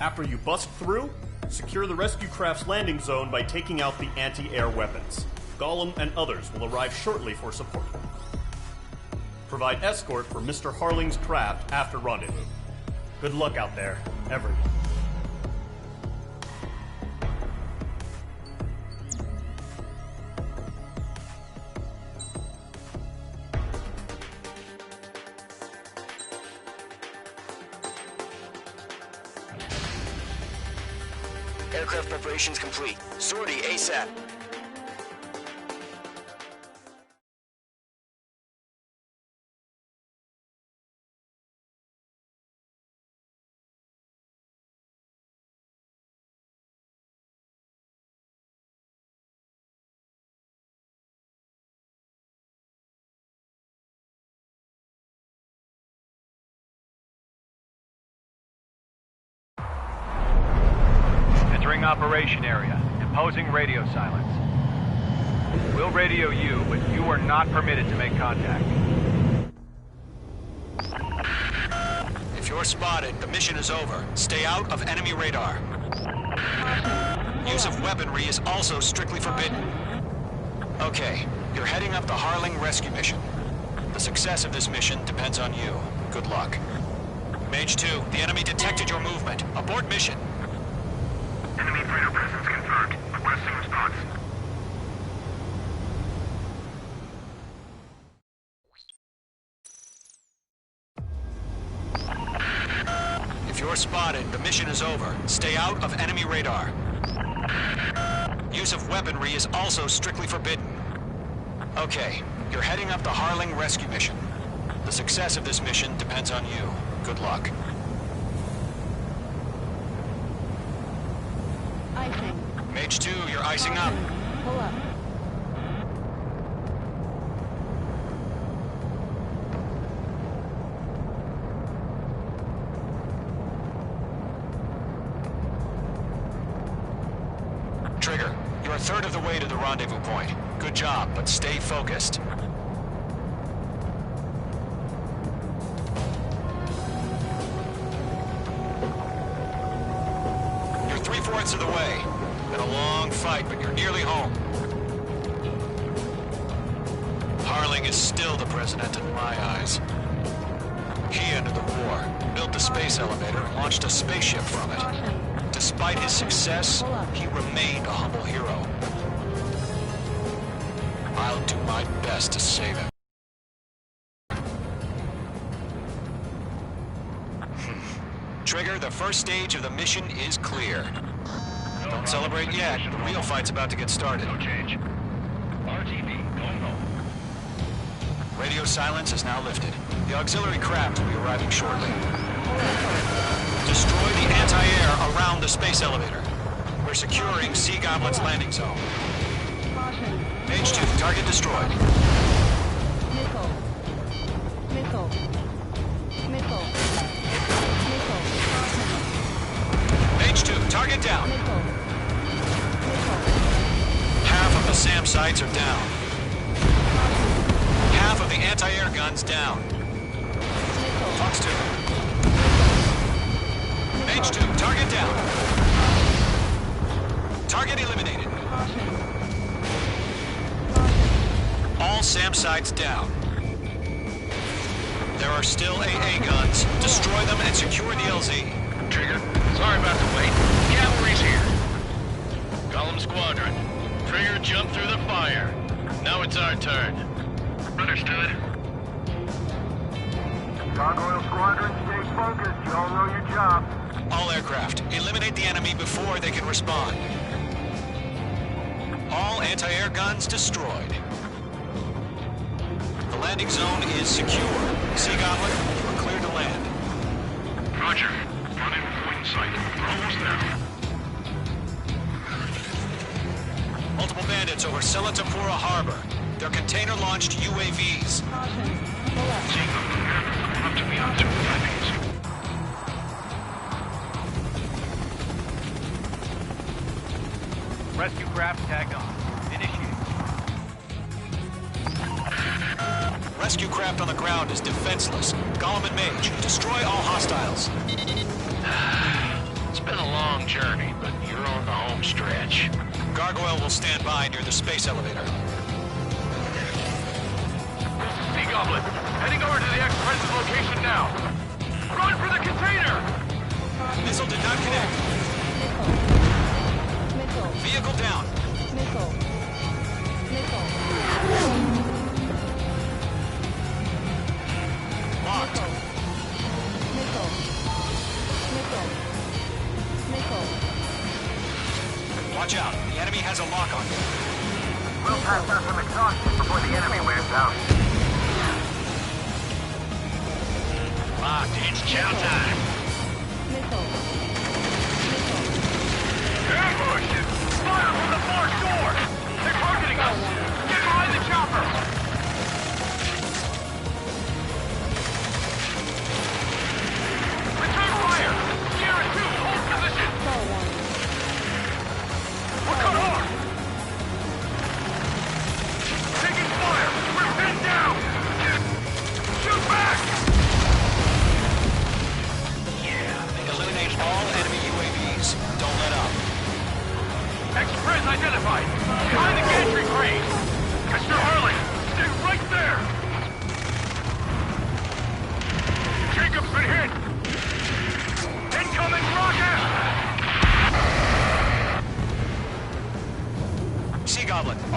After you bust through, secure the rescue craft's landing zone by taking out the anti-air weapons. Gollum and others will arrive shortly for support. Provide escort for Mr. Harling's craft after rendezvous. Good luck out there, everyone. Aircraft preparations complete. Sortie ASAP. Entering operation area. Imposing radio silence. We'll radio you, but you are not permitted to make contact. If you're spotted, the mission is over. Stay out of enemy radar. Use of weaponry is also strictly forbidden. Okay, you're heading up the Harling rescue mission. The success of this mission depends on you. Good luck. Mage 2, the enemy detected your movement. Abort mission. Enemy freighter presence confirmed. Requesting response. If you're spotted, the mission is over. Stay out of enemy radar. Use of weaponry is also strictly forbidden. Okay, you're heading up the Harling rescue mission. The success of this mission depends on you. Good luck. Icing. Mage 2, you're icing up. Pull up. Trigger, you're a third of the way to the rendezvous point. Good job, but stay focused. You're 3/4 of the way. Been a long fight, but you're nearly home. Harling is still the president in my eyes. He ended the war, built the space elevator, and launched a spaceship from it. Despite his success, he remained a humble hero. I'll do my best to save him. Trigger, the first stage of the mission is clear. Don't celebrate yet. The real fight's about to get started. No change. RTB, going home. Radio silence is now lifted. The auxiliary craft will be arriving shortly. Destroy the anti-air around the space elevator. We're securing Sea Goblin's landing zone. Mage 2, target destroyed. Missile. Missile. Missile. Missile. Mage 2, target down. Missile. Half of the SAM sites are down. Half of the anti-air guns down. Fox 2. Mage 2, target down. Target eliminated. All SAM sites down. There are still AA guns. Destroy them and secure the LZ. Trigger, sorry about the wait. Cavalry's here. Golem Squadron. Trigger jumped through the fire. Now it's our turn. Understood. Gargoyle Squadron, stay focused. You all know your job. All aircraft, eliminate the enemy before they can respond. All anti-air guns destroyed. The landing zone is secure. Sea Goblin, you are clear to land. Roger. Running point in sight. We're almost there. Multiple bandits over Selatapura Harbor. They're container-launched UAVs. Seeing them. Come up to me on 2 landings. Rescue craft tagged on. Initiate. Rescue craft on the ground is defenseless. Golem and Mage, destroy all hostiles. It's been a long journey, but you're on the home stretch. Gargoyle will stand by near the space elevator. Sea Goblin, heading over to the Express's location now. Run for the container! Missile did not connect. Missile. Vehicle down. Missile. Missile. Locked. Missile. Missile. Missile. Watch out. The enemy has a lock on you. We'll pass out some exhaustion before the enemy wears out. Locked. It's chow time. Missile. Ambush! Fire from the far shore! They're targeting us! Get behind the chopper! Return fire! Sierra 2, hold position!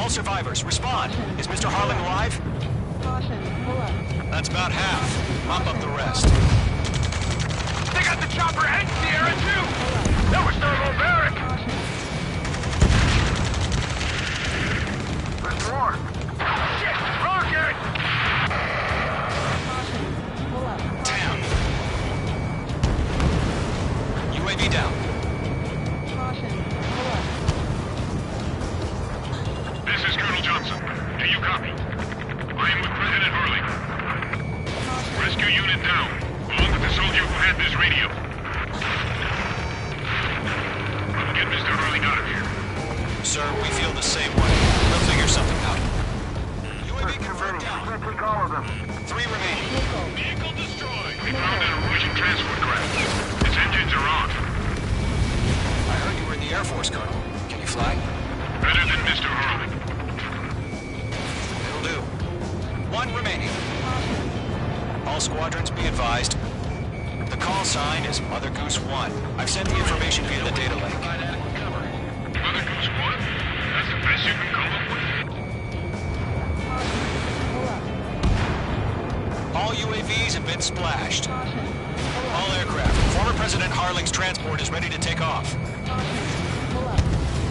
All survivors, respond. Is Mr. Harling alive? Caution, pull up. That's about half. Mop up the rest. They got the chopper and Sierra, too! That was their little barrack! There's more. Shit! Rocket! Pull up. Damn. UAV down. Caution, pull up. This is Colonel Johnson. Do you copy? I am with President Harling. Rescue unit down, along with the soldier who had this radio. Get Mr. Harling out of here. Sir, we feel the same way. We'll figure something out. UAV confirmed down. Can't take all of them. 3 remaining. Vehicle destroyed. We found an Erusian transport craft. Its engines are on. I heard you were in the Air Force, Colonel. Can you fly? Better than Mr. Harling. It'll do. 1 remaining. All squadrons be advised. The call sign is Mother Goose 1. I've sent the information via the data link. Mother Goose 1? That's the best you can come up with? All UAVs have been splashed. All aircraft. Former President Harling's transport is ready to take off.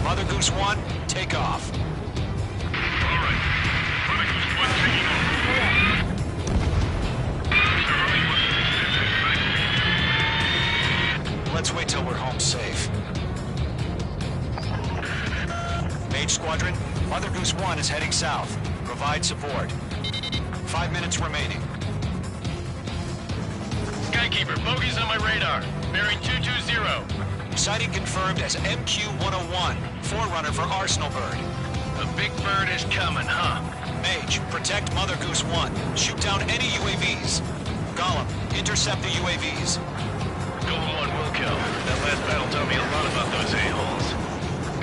Mother Goose 1, take off. All right. Mother Goose 1 taking off. Mr. Harling must Let's wait till we're home safe. Mage Squadron, Mother Goose 1 is heading south. Provide support. 5 minutes remaining. Skykeeper, bogey's on my radar. Bearing 220. Sighting confirmed as MQ-101, forerunner for Arsenal Bird. A big bird is coming, huh? Mage, protect Mother Goose 1. Shoot down any UAVs. Gollum, intercept the UAVs. Golem 1 will kill. That last battle taught me a lot about those a-holes.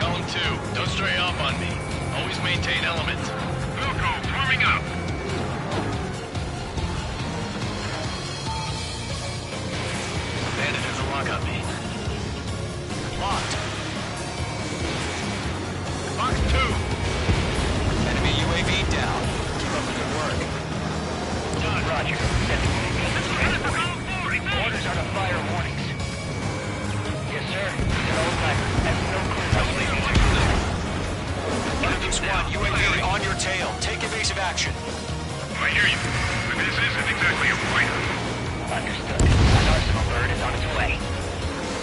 Golem 2, don't stray off on me. Always maintain element. Wilco, forming up. Bandit has a lock on me. Locked. Box 2! Enemy UAV down. Keep up the good work. Roger. Orders are to fire warnings. Yes, sir. Mother Goose 1, UAV on your tail. Take evasive action. I hear you. But this isn't exactly a fighter. Understood. An Arsenal Bird is on its way.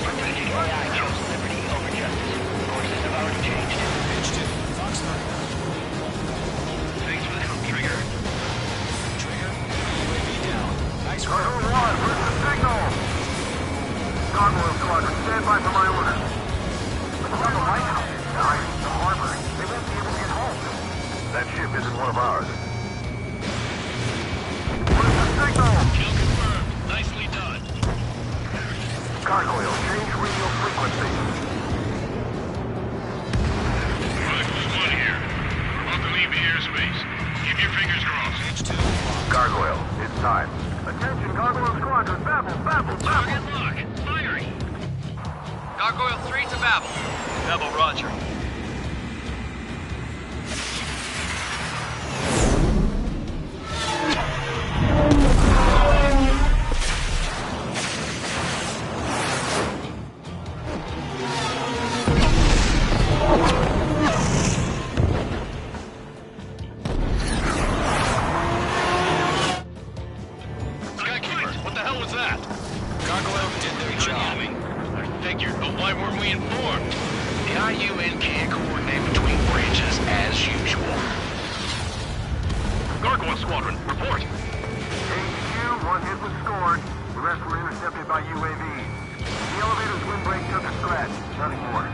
Strategic AI chose liberty over justice. Courses have already changed. Page 2, Fox 3. Thanks for the help, Trigger. Trigger, UAV down. Nice work. Cargo 1, where's the signal? Cargo Squadron, stand by for my order. Look at the lighthouse. The harbor. They won't be able to get home. That ship isn't one of ours. Where's the signal? Kill confirmed. Nicely done. Gargoyle, change radio frequency. Mother Goose 1 here. We're about to leave the airspace. Keep your fingers crossed. Page 2, Gargoyle, it's time. Attention, Gargoyle Squadron. Babel. Target lock. Firing. Gargoyle 3 to Babel. Babel, roger. Skykeeper, what the hell was that? Gargoyle did their job. I figured, but why weren't we informed? The IUN can't coordinate between branches as usual. Gargoyle Squadron, report. HQ, one hit was scored. The rest were intercepted by UAVs. The elevator's windbreak took a scratch. Nothing more.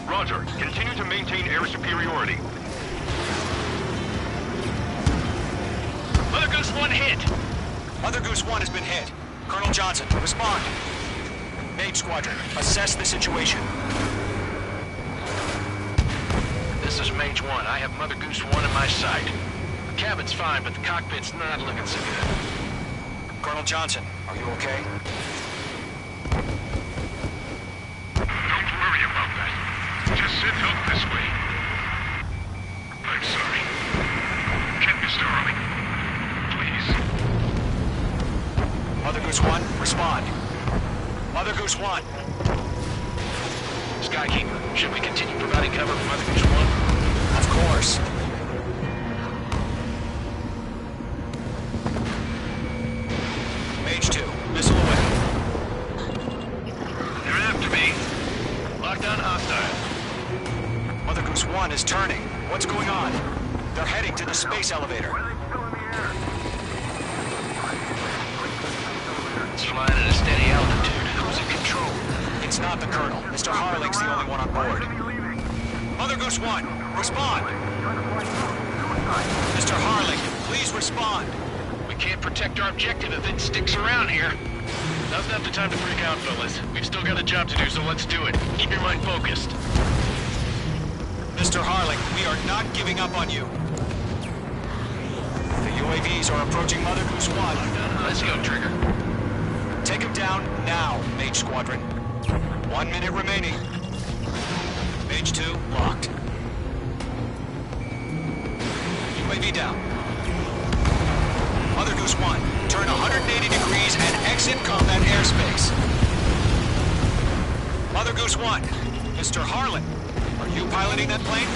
Roger. Continue to maintain air superiority. Mother Goose 1 hit. Mother Goose 1 has been hit. Colonel Johnson, respond. Mage Squadron, assess the situation. This is Mage 1. I have Mother Goose 1 in my sight. The cabin's fine, but the cockpit's not looking so good. Colonel Johnson, are you okay? Don't worry about that. Just sit up this way. sorry. Get Mr. Harling. Please. Mother Goose 1, respond. Mother Goose 1. Skykeeper, should we continue providing cover for Mother Goose 1? Of course. Mage 2, missile away. They're after me. Lockdown hostile. Mother Goose 1 is turning. What's going on? They're heading to the space elevator. It's flying at a steady altitude. Who's in control? It's not the Colonel. Mr. Harling's the only one on board. Mother Goose 1, respond! Mr. Harling, please respond! We can't protect our objective if it sticks around here. Now's not the time to freak out, fellas. We've still got a job to do, so let's do it. Keep your mind focused. Mr. Harling, we are not giving up on you. The UAVs are approaching Mother Goose 1. Let's go, Trigger. Take him down now, Mage Squadron. 1 minute remaining. Mage 2, locked. UAV down. Mother Goose 1, turn 180 degrees and exit combat airspace. Mother Goose 1, Mr. Harling, are you piloting that plane?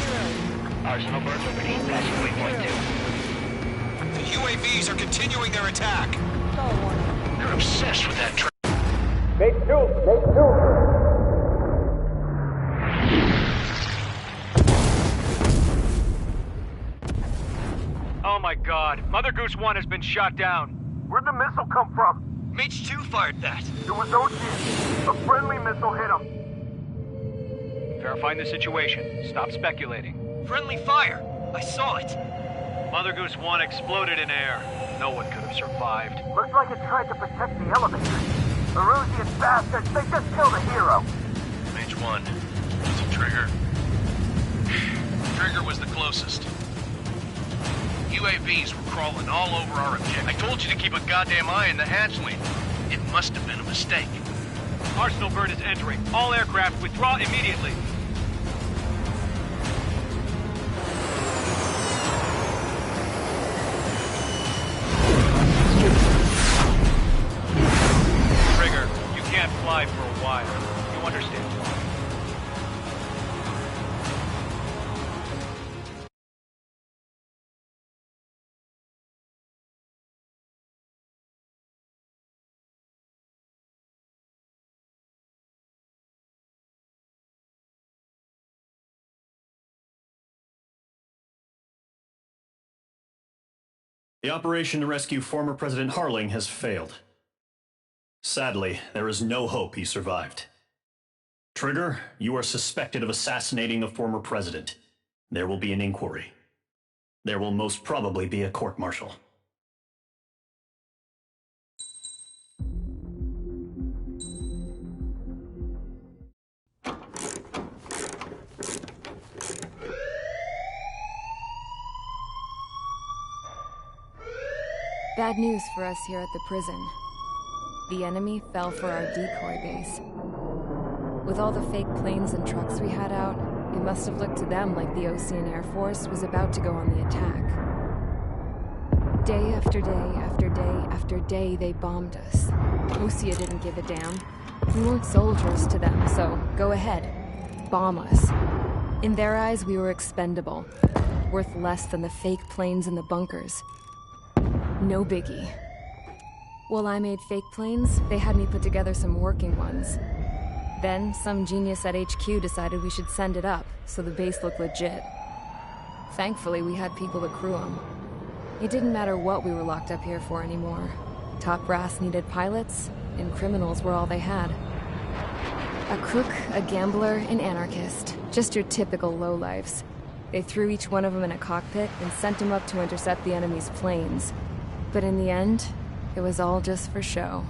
Arsenal birds opening, passing waypoint 2. The UAVs are continuing their attack. You're obsessed with that trigger. Make two! Oh my god, Mother Goose 1 has been shot down. Where'd the missile come from? Mage 2 fired that. It was Ocean. A friendly missile hit him. Verifying the situation. Stop speculating. Friendly fire. I saw it. Mother Goose 1 exploded in air. No one could have survived. Looks like it tried to protect the elevator. Erusian bastards, they just killed a hero. Mage 1. Was it Trigger? Trigger was the closest. UAVs were crawling all over our objective. I told you to keep a goddamn eye on the hatchway. It must have been a mistake. Arsenal bird is entering. All aircraft withdraw immediately. Trigger, you can't fly for a while. You understand why. The operation to rescue former President Harling has failed. Sadly, there is no hope he survived. Trigger, you are suspected of assassinating the former president. There will be an inquiry. There will most probably be a court-martial. Bad news for us here at the prison. The enemy fell for our decoy base. With all the fake planes and trucks we had out, it must have looked to them like the Ocean Air Force was about to go on the attack. Day after day after day after day, they bombed us. Osea didn't give a damn. We weren't soldiers to them, so go ahead. Bomb us. In their eyes, we were expendable. Worth less than the fake planes in the bunkers. No biggie. While I made fake planes, they had me put together some working ones. Then, some genius at HQ decided we should send it up, so the base looked legit. Thankfully, we had people to crew them. It didn't matter what we were locked up here for anymore. Top brass needed pilots, and criminals were all they had. A crook, a gambler, an anarchist. Just your typical lowlifes. They threw each one of them in a cockpit and sent them up to intercept the enemy's planes. But in the end, it was all just for show.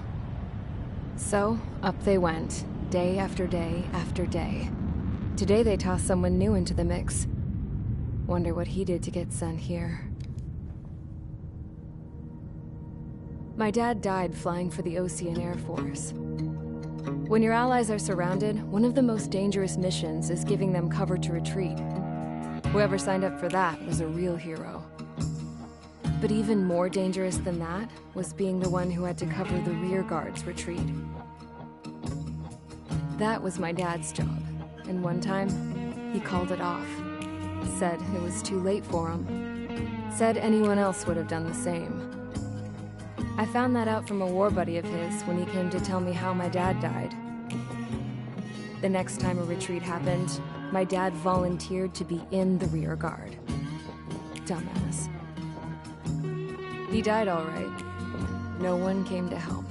So, up they went, day after day after day. Today they tossed someone new into the mix. Wonder what he did to get sent here. My dad died flying for the Ocean Air Force. When your allies are surrounded, one of the most dangerous missions is giving them cover to retreat. Whoever signed up for that was a real hero. But even more dangerous than that was being the one who had to cover the rear guard's retreat. That was my dad's job, and one time, he called it off. Said it was too late for him. Said anyone else would have done the same. I found that out from a war buddy of his when he came to tell me how my dad died. The next time a retreat happened, my dad volunteered to be in the rear guard. Dumbass. He died all right. No one came to help.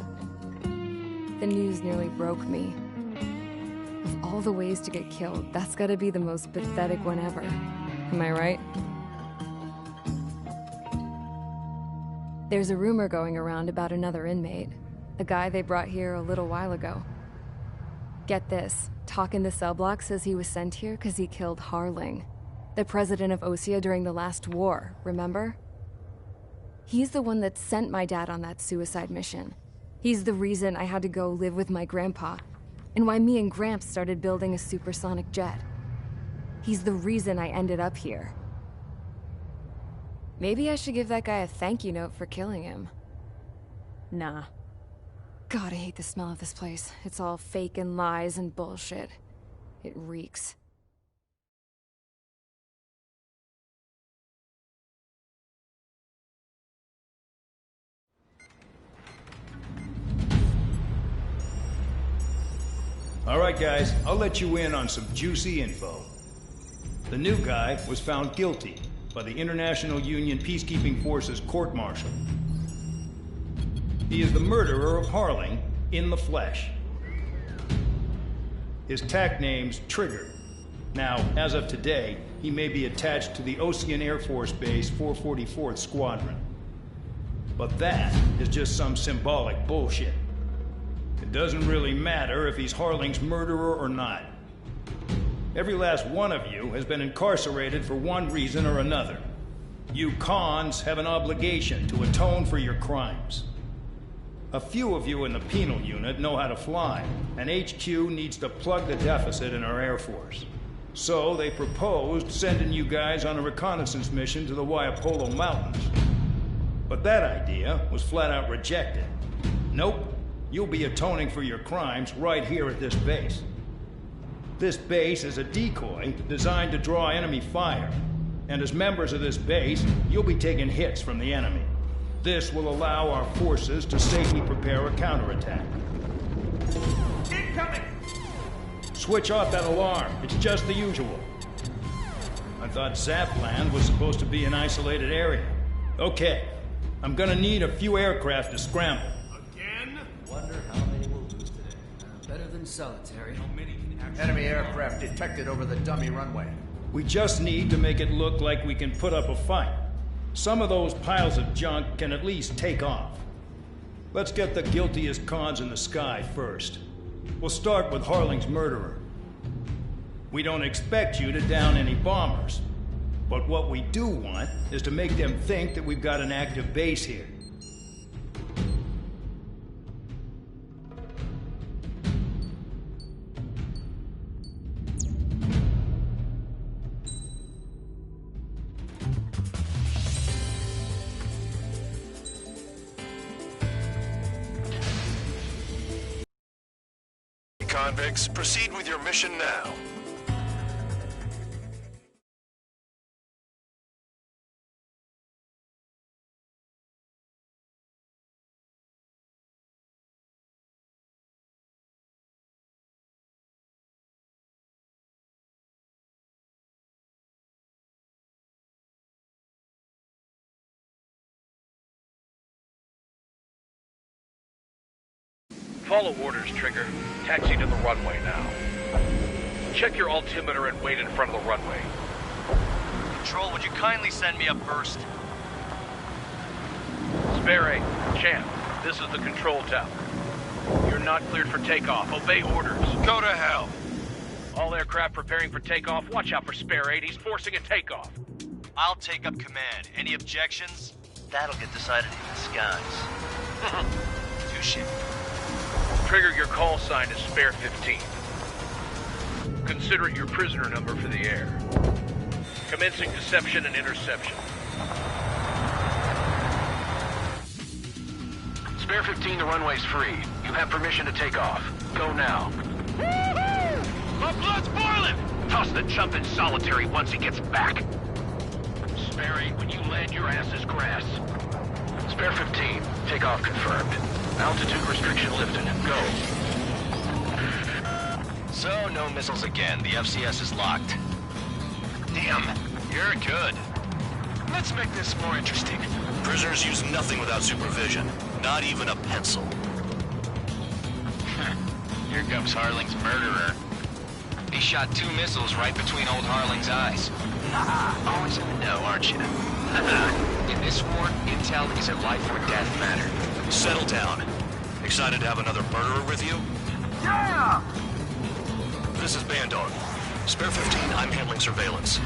The news nearly broke me. Of all the ways to get killed, that's gotta be the most pathetic one ever. Am I right? There's a rumor going around about another inmate. A guy they brought here a little while ago. Get this, talk in the cell block says he was sent here because he killed Harling, the president of Osea during the last war, remember? He's the one that sent my dad on that suicide mission. He's the reason I had to go live with my grandpa, and why me and Gramps started building a supersonic jet. He's the reason I ended up here. Maybe I should give that guy a thank you note for killing him. Nah. God, I hate the smell of this place. It's all fake and lies and bullshit. It reeks. All right, guys, I'll let you in on some juicy info. The new guy was found guilty by the International Union Peacekeeping Forces court-martial. He is the murderer of Harling in the flesh. His TAC name's Trigger. Now, as of today, he may be attached to the Ocean Air Force Base 444th Squadron. But that is just some symbolic bullshit. It doesn't really matter if he's Harling's murderer or not. Every last one of you has been incarcerated for one reason or another. You cons have an obligation to atone for your crimes. A few of you in the penal unit know how to fly, and HQ needs to plug the deficit in our Air Force. So they proposed sending you guys on a reconnaissance mission to the Waiapolo Mountains. But that idea was flat out rejected. Nope. You'll be atoning for your crimes right here at this base. This base is a decoy designed to draw enemy fire. And as members of this base, you'll be taking hits from the enemy. This will allow our forces to safely prepare a counterattack. Incoming! Switch off that alarm. It's just the usual. I thought Zapland was supposed to be an isolated area. Okay. I'm gonna need a few aircraft to scramble. Wonder how many we'll lose today. Better than solitary. Enemy aircraft detected over the dummy runway. We just need to make it look like we can put up a fight. Some of those piles of junk can at least take off. Let's get the guiltiest cons in the sky first. We'll start with Harling's murderer. We don't expect you to down any bombers. But what we do want is to make them think that we've got an active base here. Convicts, proceed with your mission now. Follow orders, Trigger. Taxi to the runway now. Check your altimeter and wait in front of the runway. Control, would you kindly send me up first? Spare 8, Champ, this is the control tower. You're not cleared for takeoff. Obey orders. Go to hell. All aircraft preparing for takeoff. Watch out for Spare 8. He's forcing a takeoff. I'll take up command. Any objections? That'll get decided in the skies. Touche. Trigger, your call sign is Spare 15. Consider it your prisoner number for the air. Commencing deception and interception. Spare 15, the runway's free. You have permission to take off. Go now. My blood's boiling! Toss the chump in solitary once he gets back. Spare 8, when you land, your ass is grass. Spare 15, takeoff confirmed. Altitude restriction lifted. Go. So, no missiles again. The FCS is locked. Damn, you're good. Let's make this more interesting. Prisoners use nothing without supervision. Not even a pencil. Here comes Harling's murderer. He shot 2 missiles right between old Harling's eyes. Always in the know, aren't you? In this war, intel is a life or death matter. Settle down. Excited to have another murderer with you? Yeah! This is Bandog. Spare 15, I'm handling surveillance.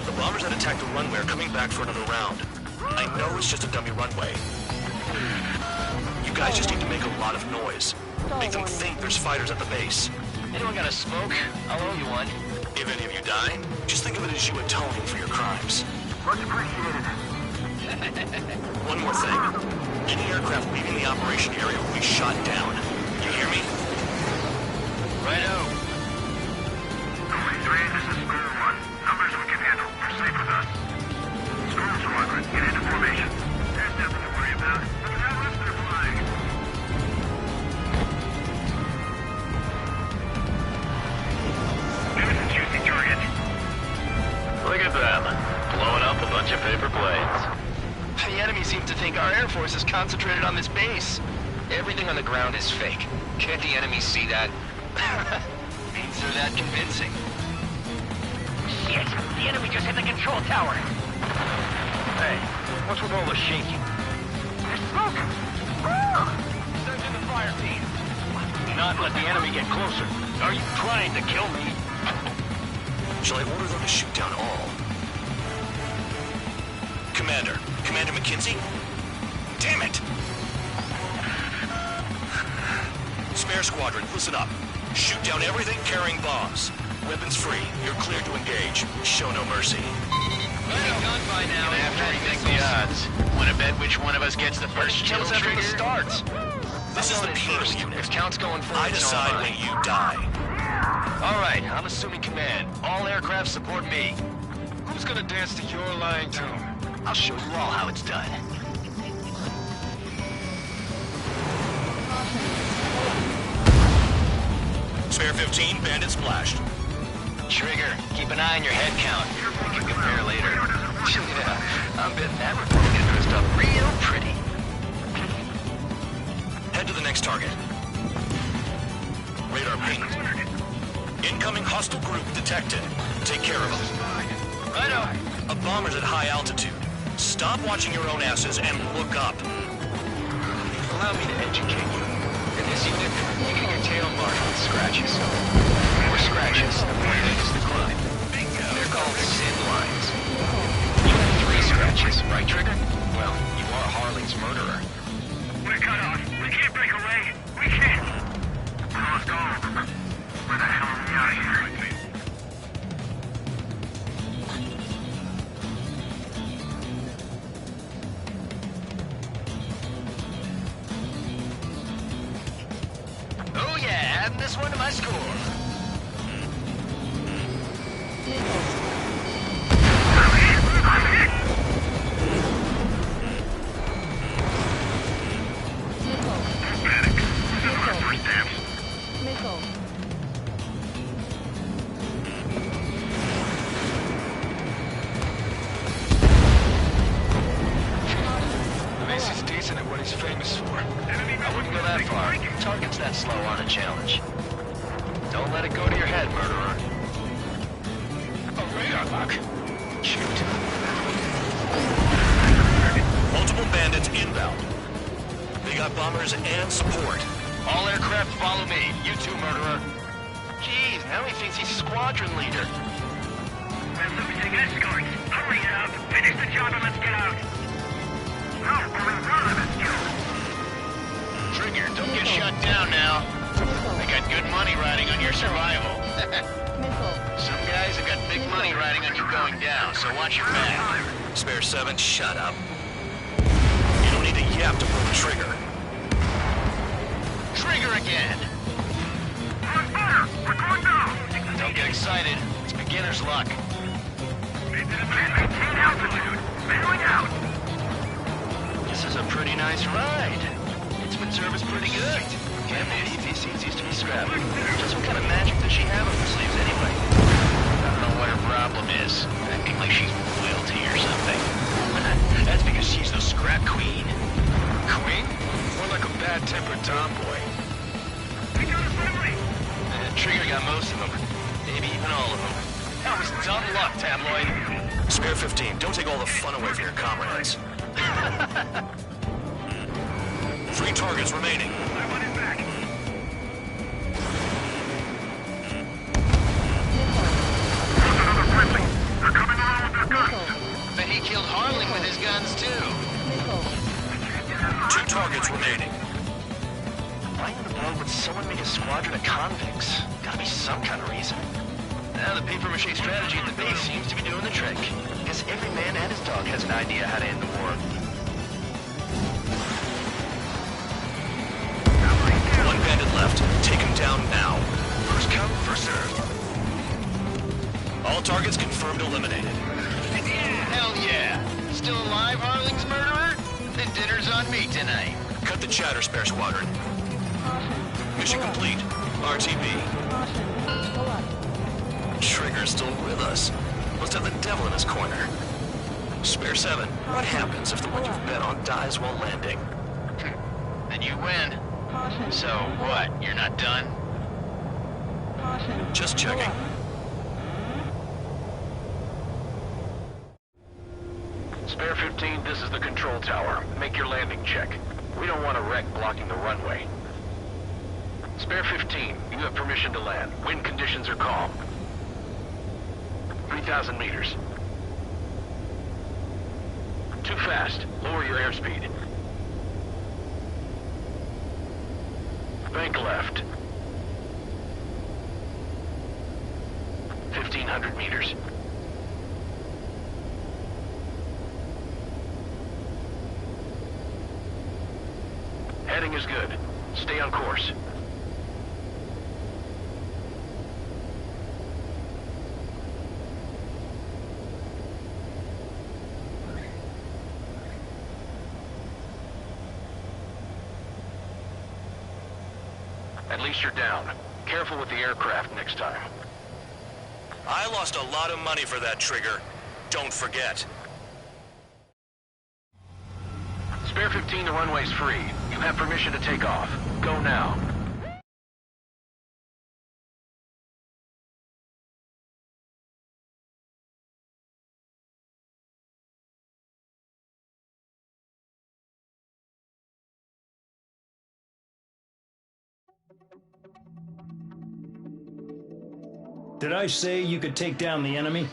The bombers that attacked the runway are coming back for another round. I know it's just a dummy runway. You guys just need to make a lot of noise. Make them think there's fighters at the base. Anyone got a smoke? I'll owe you one. If any of you die, just think of it as you atoning for your crimes. Much appreciated. One more thing. Any aircraft leaving the operation area will be shot down. You hear me? Righto. This is School 1. Numbers we can handle. You're safe with us. School Squadron, get into formation. There's nothing to worry about. Look at how rough they're flying. Give us a juicy target. Look at them. Blowing up a bunch of paper planes. The enemy seems to think our Air Force is concentrated on this base. Everything on the ground is fake. Can't the enemy see that? Means they're that convincing. Shit! The enemy just hit the control tower! Hey, what's with all the shaking? There's smoke! Send in the fire team. Not let the enemy get closer. Are you trying to kill me? Shall I order them to shoot down all? Commander McKinsey? Damn it! Spare squadron, listen up. Shoot down everything carrying bombs. Weapons free. You're cleared to engage. Show no mercy. Done by now. Gonna have to rethink the odds. Wanna bet which one of us gets the first kill trigger? Starts. This is the penal unit. If count's going forward, I decide when you die. All right, I'm assuming command. All aircraft support me. Who's gonna dance to your lying tune? I'll show you all how it's done. Spare 15, bandit splashed. Trigger, keep an eye on your head count. We can compare later. Yeah, I'm betting that Republican dressed up real pretty. Head to the next target. Radar ping. Incoming hostile group detected. Take care of them. Righto. A bomber's at high altitude. Stop watching your own asses and look up. Allow me to educate you. In this unit, you get your tail marked with scratches. The more scratches, the more things to climb. They're called sin lines. You have 3 scratches, right, Trigger? Well, you are Harley's murderer. We're cut off. We can't break away. We can't. Let's go. Where the hell are we out of here? Oh yeah, adding this one to my score. This is decent at what he's famous for. I wouldn't go that far. Target's that slow on a challenge. Don't let it go to your head, murderer. A radar lock. Shoot. Multiple bandits inbound. They got bombers and support. All aircraft follow me. You too, murderer. Jeez, now he thinks he's squadron leader. We're losing escorts. Hurry up. Finish the job and let's get out. No, we're in front of this kill. Trigger, don't get shut down now. I got good money riding on your survival. Some guys guys have got big money riding on you going down, so watch your back. Spare 7, shut up. You don't need to yap to pull the trigger. Trigger again! Don't get excited. It's beginner's luck. This is a pretty nice ride. Instrument service pretty good. Damn, the EV seats used to be scrappy. Just what kind of magic does she have up her sleeves anyway? I don't know what her problem is. Acting like she's royalty or something. That's because she's the scrap queen. Queen? More like a bad-tempered tomboy. Trigger got most of them. Maybe even all of them. That was dumb luck, tabloid. Spare 15, don't take all the fun away from your comrades. 3 targets remaining. Bet he killed Harling with his guns, too. 2 targets remaining. Why in the world would someone make a squadron of convicts? Gotta be some kind of reason. Now, the papier-mâché strategy at the base seems to be doing the trick. Guess every man and his dog has an idea how to end the war. One bandit left. Take him down now. First come, first served. All targets confirmed eliminated. Hell yeah! Still alive, Harling's murderer? Then dinner's on me tonight. Cut the chatter, Spare Squadron. Mission complete. RTB. Trigger's still with us. Must have the devil in his corner. Spare 7, what happens if the one you've bet on dies while landing? Then you win. So what, you're not done? Just checking. Spare 15, this is the control tower. Make your landing check. We don't want a wreck blocking the runway. Spare 15, you have permission to land. Wind conditions are calm. 3,000 meters. Too fast. Lower your airspeed. Bank left. 1,500 meters. Heading is good. Stay on course. At least you're down. Careful with the aircraft next time. I lost a lot of money for that trigger. Don't forget. Spare 15, the runway's free. You have permission to take off. Go now. Did I say you could take down the enemy?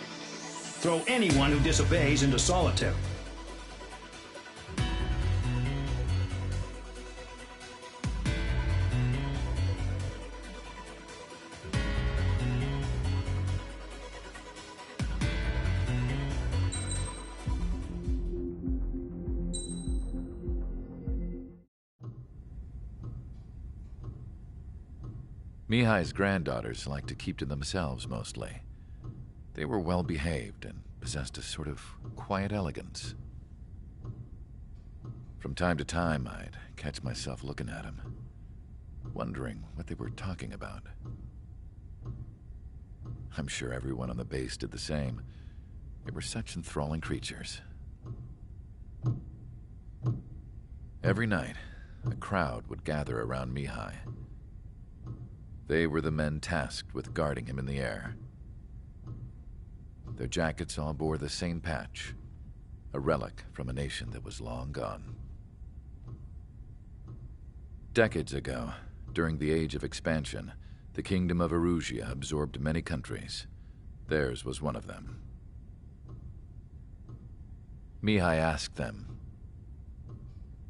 Throw anyone who disobeys into solitary. Mihai's granddaughters liked to keep to themselves mostly. They were well behaved and possessed a sort of quiet elegance. From time to time, I'd catch myself looking at them, wondering what they were talking about. I'm sure everyone on the base did the same. They were such enthralling creatures. Every night, a crowd would gather around Mihai. They were the men tasked with guarding him in the air. Their jackets all bore the same patch, a relic from a nation that was long gone. Decades ago, during the Age of Expansion, the Kingdom of Erusia absorbed many countries. Theirs was one of them. Mihai asked them,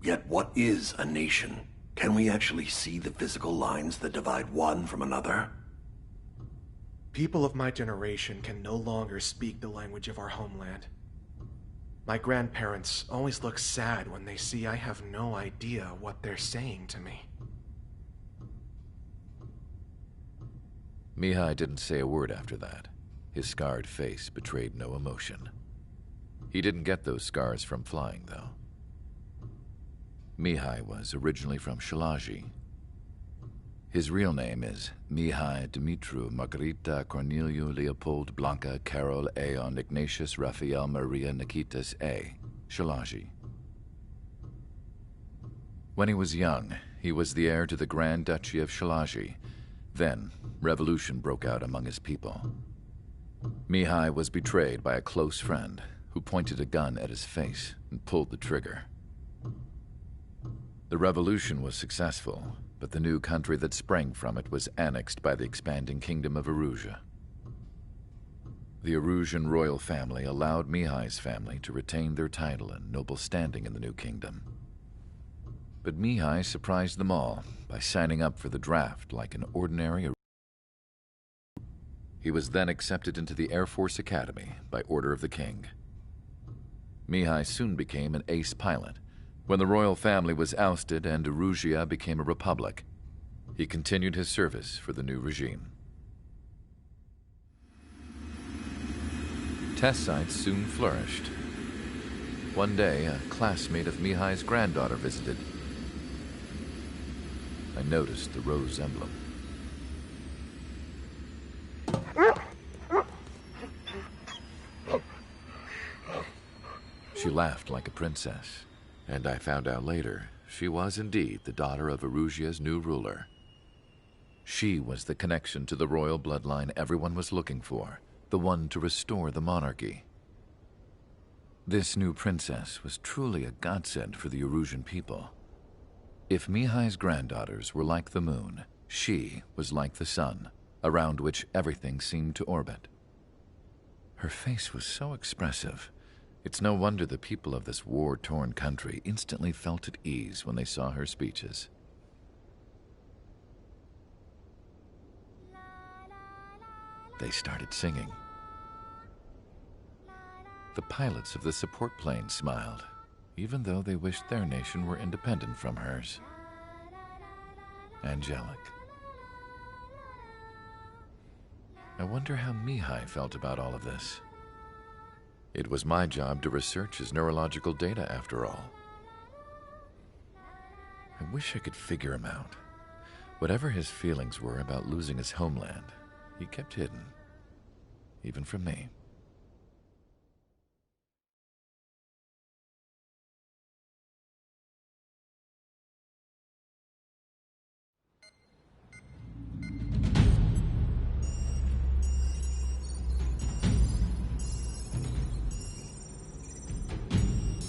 "Yet what is a nation? Can we actually see the physical lines that divide one from another?" People of my generation can no longer speak the language of our homeland. My grandparents always look sad when they see I have no idea what they're saying to me. Mihai didn't say a word after that. His scarred face betrayed no emotion. He didn't get those scars from flying, though. Mihai was originally from Shalaji. His real name is Mihai Dumitru Margarita Corneliu Leopold Blanca Carol Aeon Ignatius Raphael Maria Nikitas A. Shalaji. When he was young, he was the heir to the Grand Duchy of Shalaji. Then, revolution broke out among his people. Mihai was betrayed by a close friend who pointed a gun at his face and pulled the trigger. The revolution was successful, but the new country that sprang from it was annexed by the expanding kingdom of Erusia. The Erusian royal family allowed Mihai's family to retain their title and noble standing in the new kingdom. But Mihai surprised them all by signing up for the draft like an ordinary. He was then accepted into the Air Force Academy by order of the king. Mihai soon became an ace pilot. When the royal family was ousted and Erusia became a republic, he continued his service for the new regime. Test sites soon flourished. One day, a classmate of Mihai's granddaughter visited. I noticed the rose emblem. She laughed like a princess, and I found out later she was indeed the daughter of Erusia's new ruler. She was the connection to the royal bloodline everyone was looking for, the one to restore the monarchy. This new princess was truly a godsend for the Erusian people. If Mihai's granddaughters were like the moon, she was like the sun, around which everything seemed to orbit. Her face was so expressive. It's no wonder the people of this war-torn country instantly felt at ease when they saw her speeches. They started singing. The pilots of the support plane smiled, even though they wished their nation were independent from hers. Angelic. I wonder how Mihai felt about all of this. It was my job to research his neurological data, after all. I wish I could figure him out. Whatever his feelings were about losing his homeland, he kept hidden, even from me.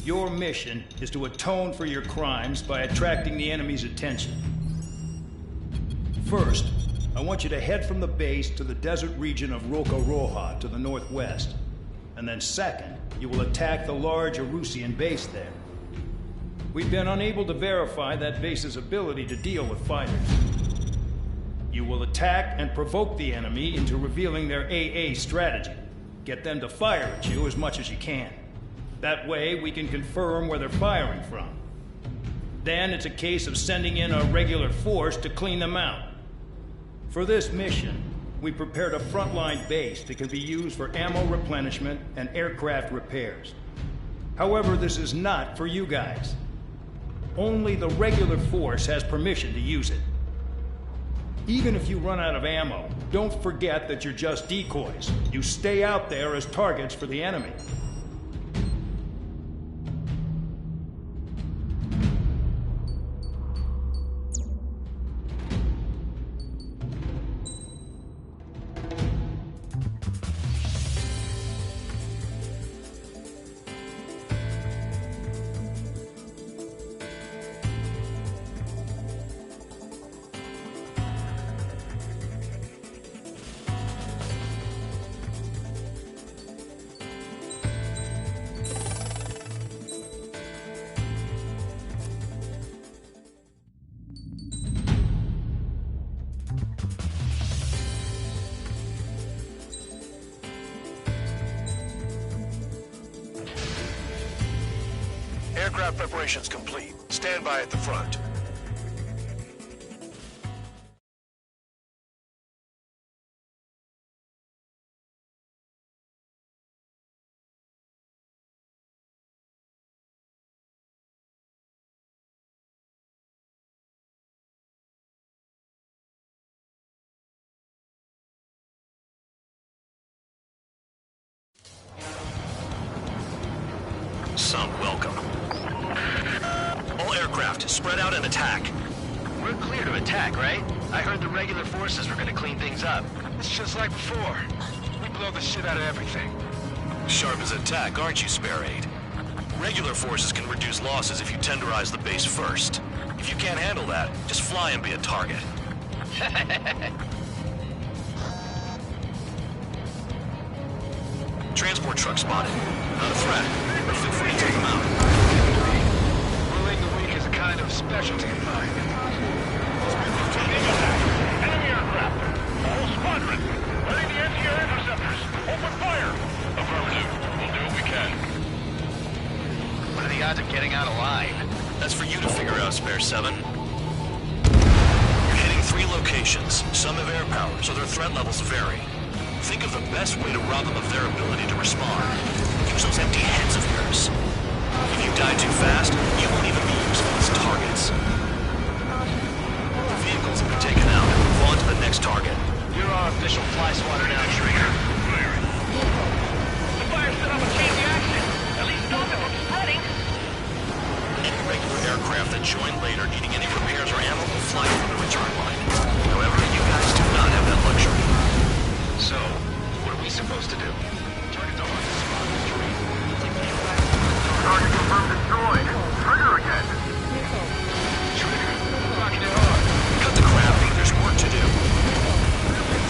Your mission is to atone for your crimes by attracting the enemy's attention. First, I want you to head from the base to the desert region of Roca Roja to the northwest. And then second, you will attack the large Erusian base there. We've been unable to verify that base's ability to deal with fighters. You will attack and provoke the enemy into revealing their AA strategy. Get them to fire at you as much as you can. That way, we can confirm where they're firing from. Then it's a case of sending in a regular force to clean them out. For this mission, we prepared a frontline base that can be used for ammo replenishment and aircraft repairs. However, this is not for you guys. Only the regular force has permission to use it. Even if you run out of ammo, don't forget that you're just decoys. You stay out there as targets for the enemy. Aircraft preparations complete. Stand by at the front. Some welcome. All aircraft, spread out and attack. We're clear to attack, right? I heard the regular forces were gonna clean things up. It's just like before. We blow the shit out of everything. Sharp as attack, aren't you, Spare Aid? Regular forces can reduce losses if you tenderize the base first. If you can't handle that, just fly and be a target. Transport truck spotted. Not a threat. Feel free to take them out. Bullying the weak is a kind of specialty of mine. Enemy aircraft. All squadron. Ready the NTR interceptors. Open fire. Affirmative. We'll do what we can. What are the odds of getting out alive? That's for you to figure out, Spare 7. You're hitting 3 locations. Some have air power, so their threat levels vary. Think of the best way to rob them of their ability to respond. Use those empty heads of yours. If you die too fast, you won't even be useful as targets. The vehicles have been taken out. Move on to the next target. You're our official fly swatter now, Trigger. The fire set up a chain reaction. At least stop it from spreading. Any regular aircraft that join later needing any repairs or ammo will fly over the return line. However, you guys do not have that luxury. So, what are we supposed to do? Target the one spot. Target confirmed destroyed. Trigger again. Trigger, rocking it hard. Cut the crap. There's work to do.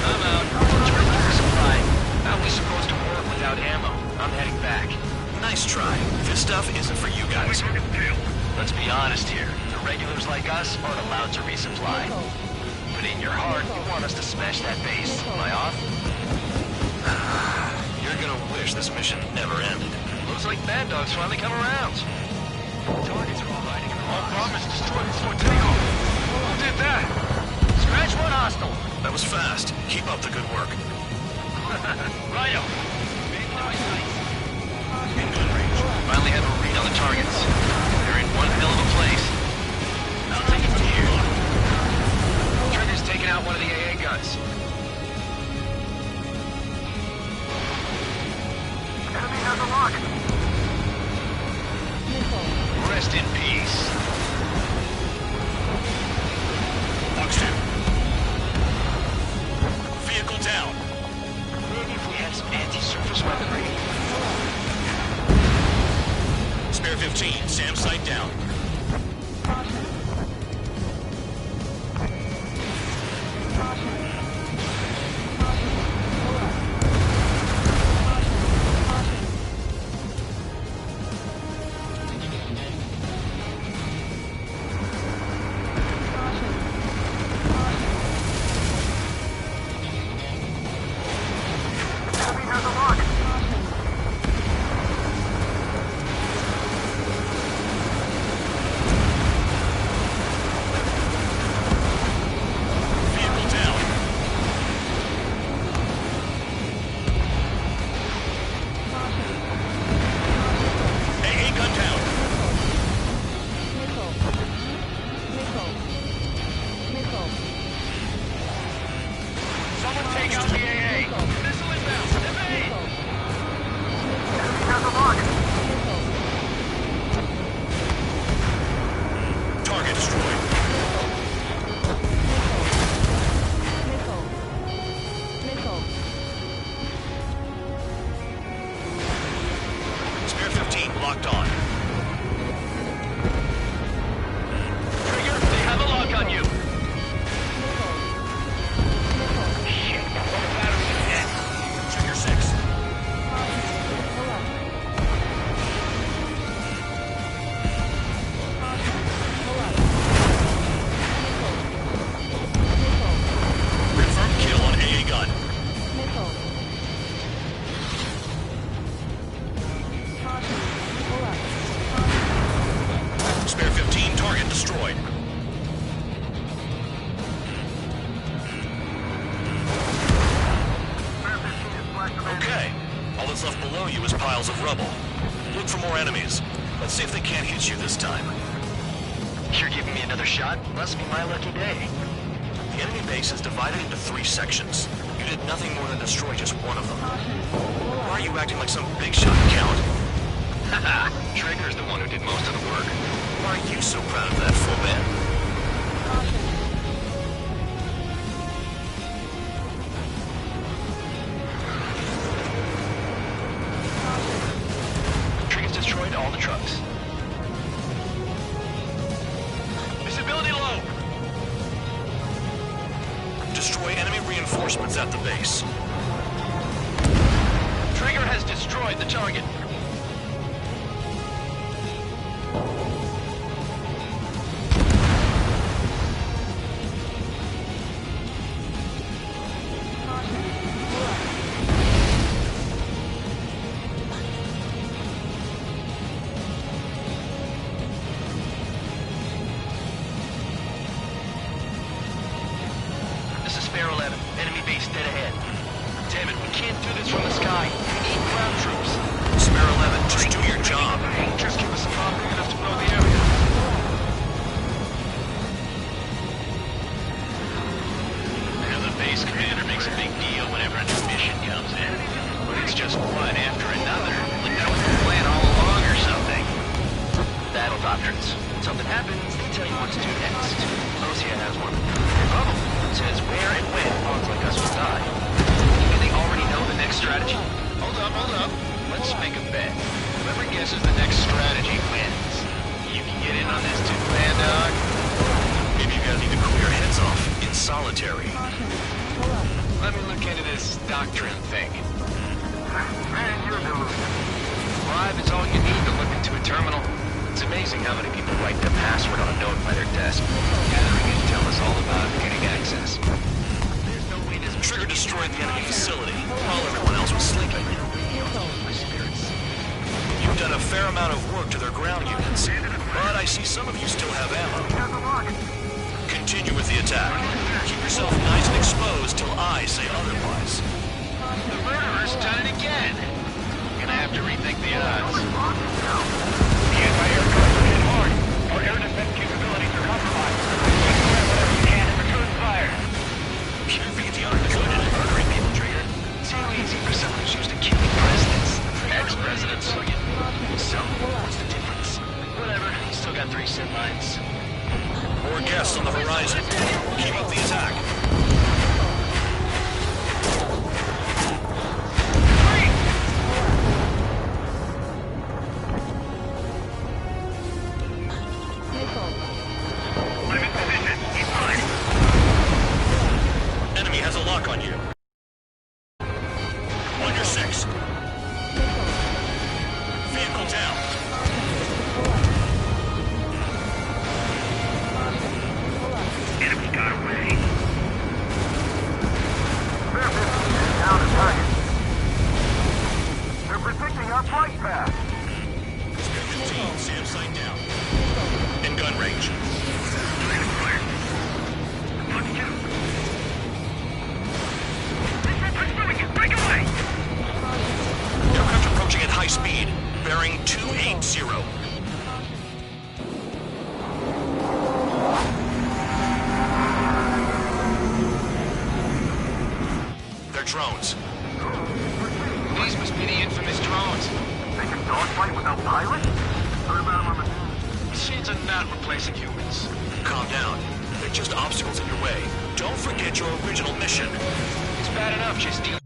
I'm out. Trigger supply. How are we supposed to work without ammo? I'm heading back. Nice try. This stuff isn't for you guys. Let's be honest here. The regulars like us aren't allowed to resupply. But in your heart, you want us to smash that base. Am I off? You're gonna wish this mission never ended. Looks like Bad Dog's finally come around. Targets are all hiding in the All promise destroyed before takeoff. Who did that? Scratch one hostile. That was fast. Keep up the good work. Rhino. In gun range. Finally have a read on the targets. They're in one hell of a place. I'll take it from here. Trigger's taking out one of the AA guns. Enemy has a lock. Rest in peace. Box 2. Vehicle down. Maybe if we had some anti-surface weaponry. Spare 15. SAM sight down. Enemy has a lock. Vehicle down. AA gun down. Someone take out the AA. Missile inbound. Evade. Enemy has a lock. Target destroyed. Spare 15 locked on. Trigger, they have a lock on you. Shit, all the batteries you is piles of rubble. Look for more enemies. Let's see if they can't hit you this time. You're giving me another shot? Must be my lucky day. The enemy base is divided into 3 sections. You did nothing more than destroy just one of them. Why are you acting like some big shot, Count? Haha, Trigger's the one who did most of the work. Why are you so proud of that, full man? Trigger's destroyed all the trucks. Visibility low! Destroy enemy reinforcements at the base. Trigger has destroyed the target. This is Spare 11. Enemy base dead ahead. Damn it, we can't do this from the sky. We need ground troops. Spare 11, just do your job. Just give us a bomb big enough to blow the area. Now the base commander makes a big deal whenever a new mission comes in. But it's just one after another. Like that was the plan all along or something. Battle doctrines. Something happens, they tell you what to do next. Osea has one. Bubble says where and when pawns like us will die. Do they already know the next strategy? Hold up. Let's make a bet. Whoever guesses the next strategy wins. You can get in on this too, man, dog. Maybe you guys need to cool your heads off in solitary. Let me look into this doctrine thing. Man, you're delusional. Live is all you need to look into a terminal. It's amazing how many people write their password on a note by their desk. Gathering intel is all about getting access. There's no way this Trigger destroyed the enemy facility while everyone else was sleeping. my spirits. You've done a fair amount of work to their ground units, but I see some of you still have ammo. Continue with the attack. Keep yourself nice and exposed till I say otherwise. The murderer's done it again. Gonna have to rethink the odds. The anti-aircraft are hit hard. Our air defense capabilities are compromised. Just grab whatever you can and return fire. Can't forget the undercooked and murdering people, Trigger. Too easy for someone who's used to killing presidents. Ex-presidents. So, what's the difference? Whatever, he's still got 3 sin lines. More guests on the horizon. Keep up the attack. I'm in position. Keep mine. Enemy has a lock on you. On your 6. Vehicle down. Enemy got away. Spare 15 is down to target. They're predicting our flight path. Spare 15, SAM sight down. In gun range. Break away! Aircraft approaching at high speed. Bearing 280. They're drones. These must be the infamous drones. They can dogfight without pilots? Heard about them on the... Machines are not replacing humans. Calm down. They're just obstacles in your way. Don't forget your original mission. It's bad enough just dealing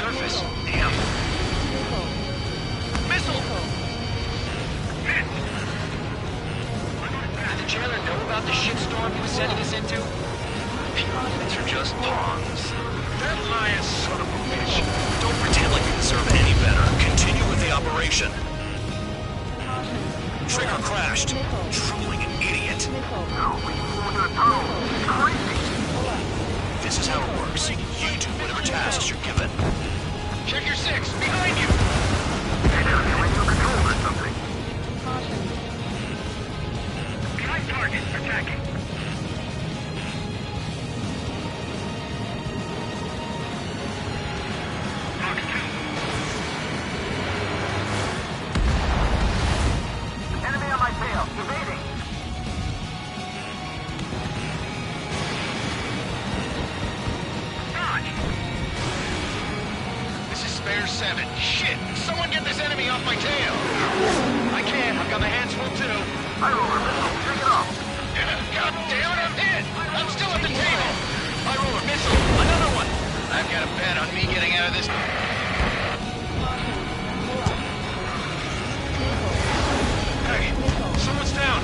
surface. Damn. Missile! Did the jailer know about the shitstorm he was sending us into? These are just pawns. That lion son of a bitch. Don't pretend like you deserve any better. Continue with the operation. Trigger crashed. Drooling an idiot. This is how it works. You do whatever tasks you're given. Check your 6. Behind you. Radio control or something. Behind target. Attacking. Fox 2. Enemy on my tail. Evading. Spare 7. Shit! Someone get this enemy off my tail! I can't. I've got my hands full too. I roll a missile. Take it off. God damn it, I'm hit! I'm still at the table! I roll a missile. Another one! I've got a bet on me getting out of this. Hey, someone's down.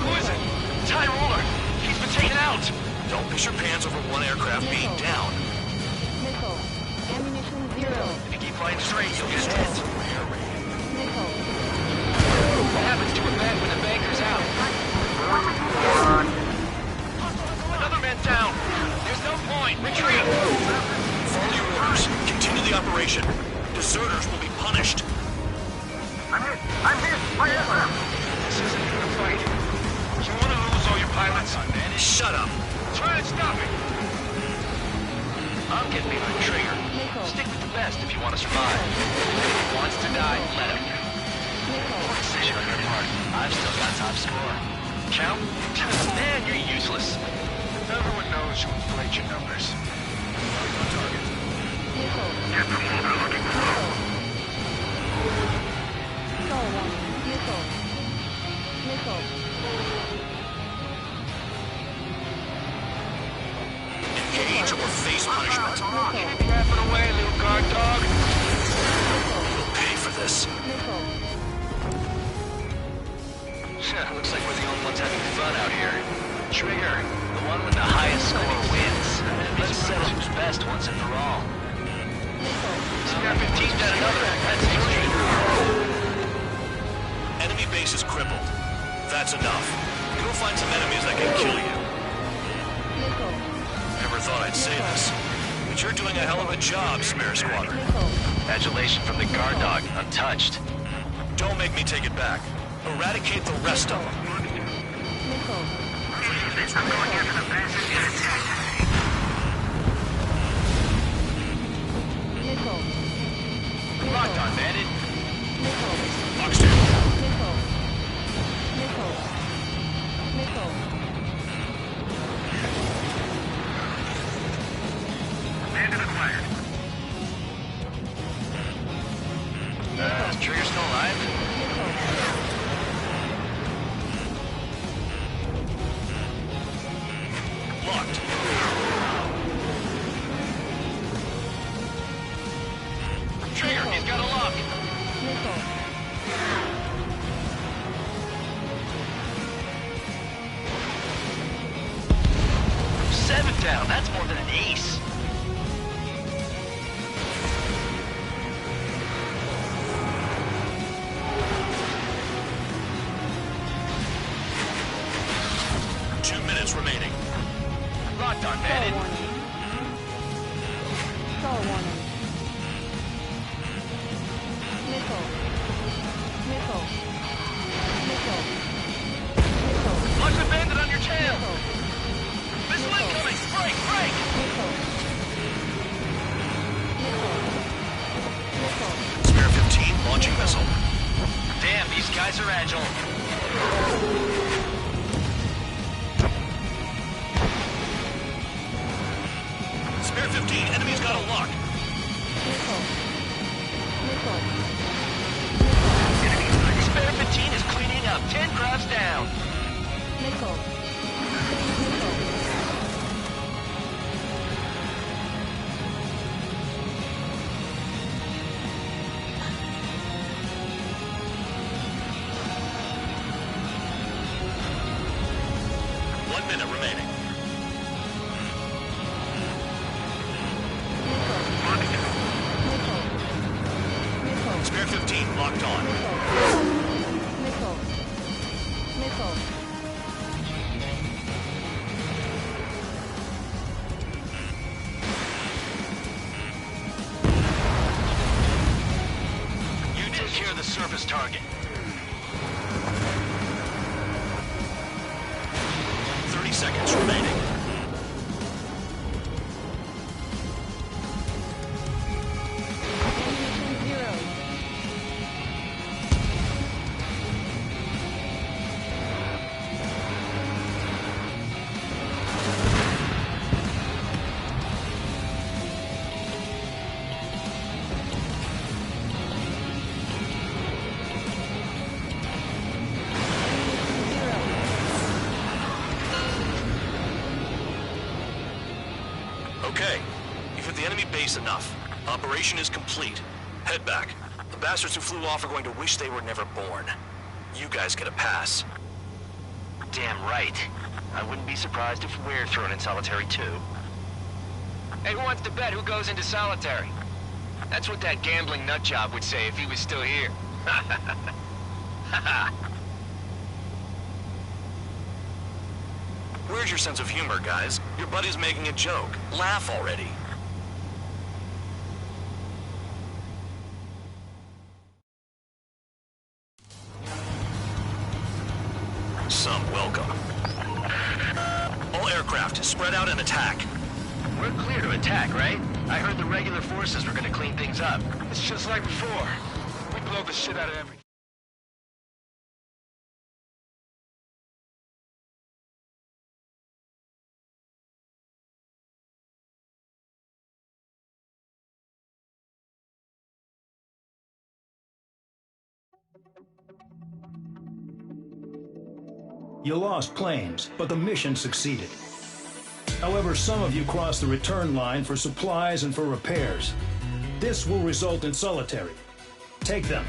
Who is it? Ty Ruler. He's been taken out. Don't piss your pants over one aircraft being down. Missile. Ammunition 0. If you keep flying straight, you'll get hit. Missile. What happens to a bed when the banker's out? Another man down. There's no point. Retreat. Follow your orders. Continue the operation. Deserters will be punished. I'm hit. My aircraft. This isn't a fight. You want to lose all your pilots? Man, shut up. Try and stop it. I'm getting behind the trigger. Stick with the best if you want to survive. If he wants to die, let him. Poor decision on your part. I've still got top score. Count? Man, you're useless. Everyone knows you inflate your numbers. On target. Get the move you're looking for. Missile. Engage or face punishment. Keep yapping away, little guard dog. You'll pay for this. Looks like we're the only ones having fun out here. Trigger, the one with the highest score wins. Let's settle who's best once and for all. Spare 15's got another. That's 3. Enemy base is crippled. That's enough. Go find some enemies that can kill you. Never thought I'd say this, but you're doing a hell of a job, Spare Squadron. Adulation from the guard dog, untouched. Don't make me take it back. Eradicate the rest of them. I'm going after the bastard in attack. Locked on, bandit. Fox 2. Bandit acquired. Is Trigger still alive? Locked. Trigger, he's got a lock. Seven down, that's more than an ace. Remaining. Locked on, bandit. Star warning. Missile. Watch the bandit on your tail. Missile incoming. Break. Spare 15 launching missile. Damn, these guys are agile. Spare 15, enemy's got a lock. Spare 15 is cleaning up. 10 crowds down. Locked on. Nickel. Nickel. You took care of the surface target. 30 seconds remaining. Okay, you've hit the enemy base enough. Operation is complete. Head back. The bastards who flew off are going to wish they were never born. You guys get a pass. Damn right. I wouldn't be surprised if we're thrown in solitary too. Hey, who wants to bet who goes into solitary? That's what that gambling nutjob would say if he was still here. Where's your sense of humor, guys? Your buddy's making a joke. Laugh already. Some welcome. All aircraft, spread out and attack. We're clear to attack, right? I heard the regular forces were gonna clean things up. It's just like before. We blow the shit out of everything. You lost planes, but the mission succeeded. However, some of you crossed the return line for supplies and for repairs. This will result in solitary. Take them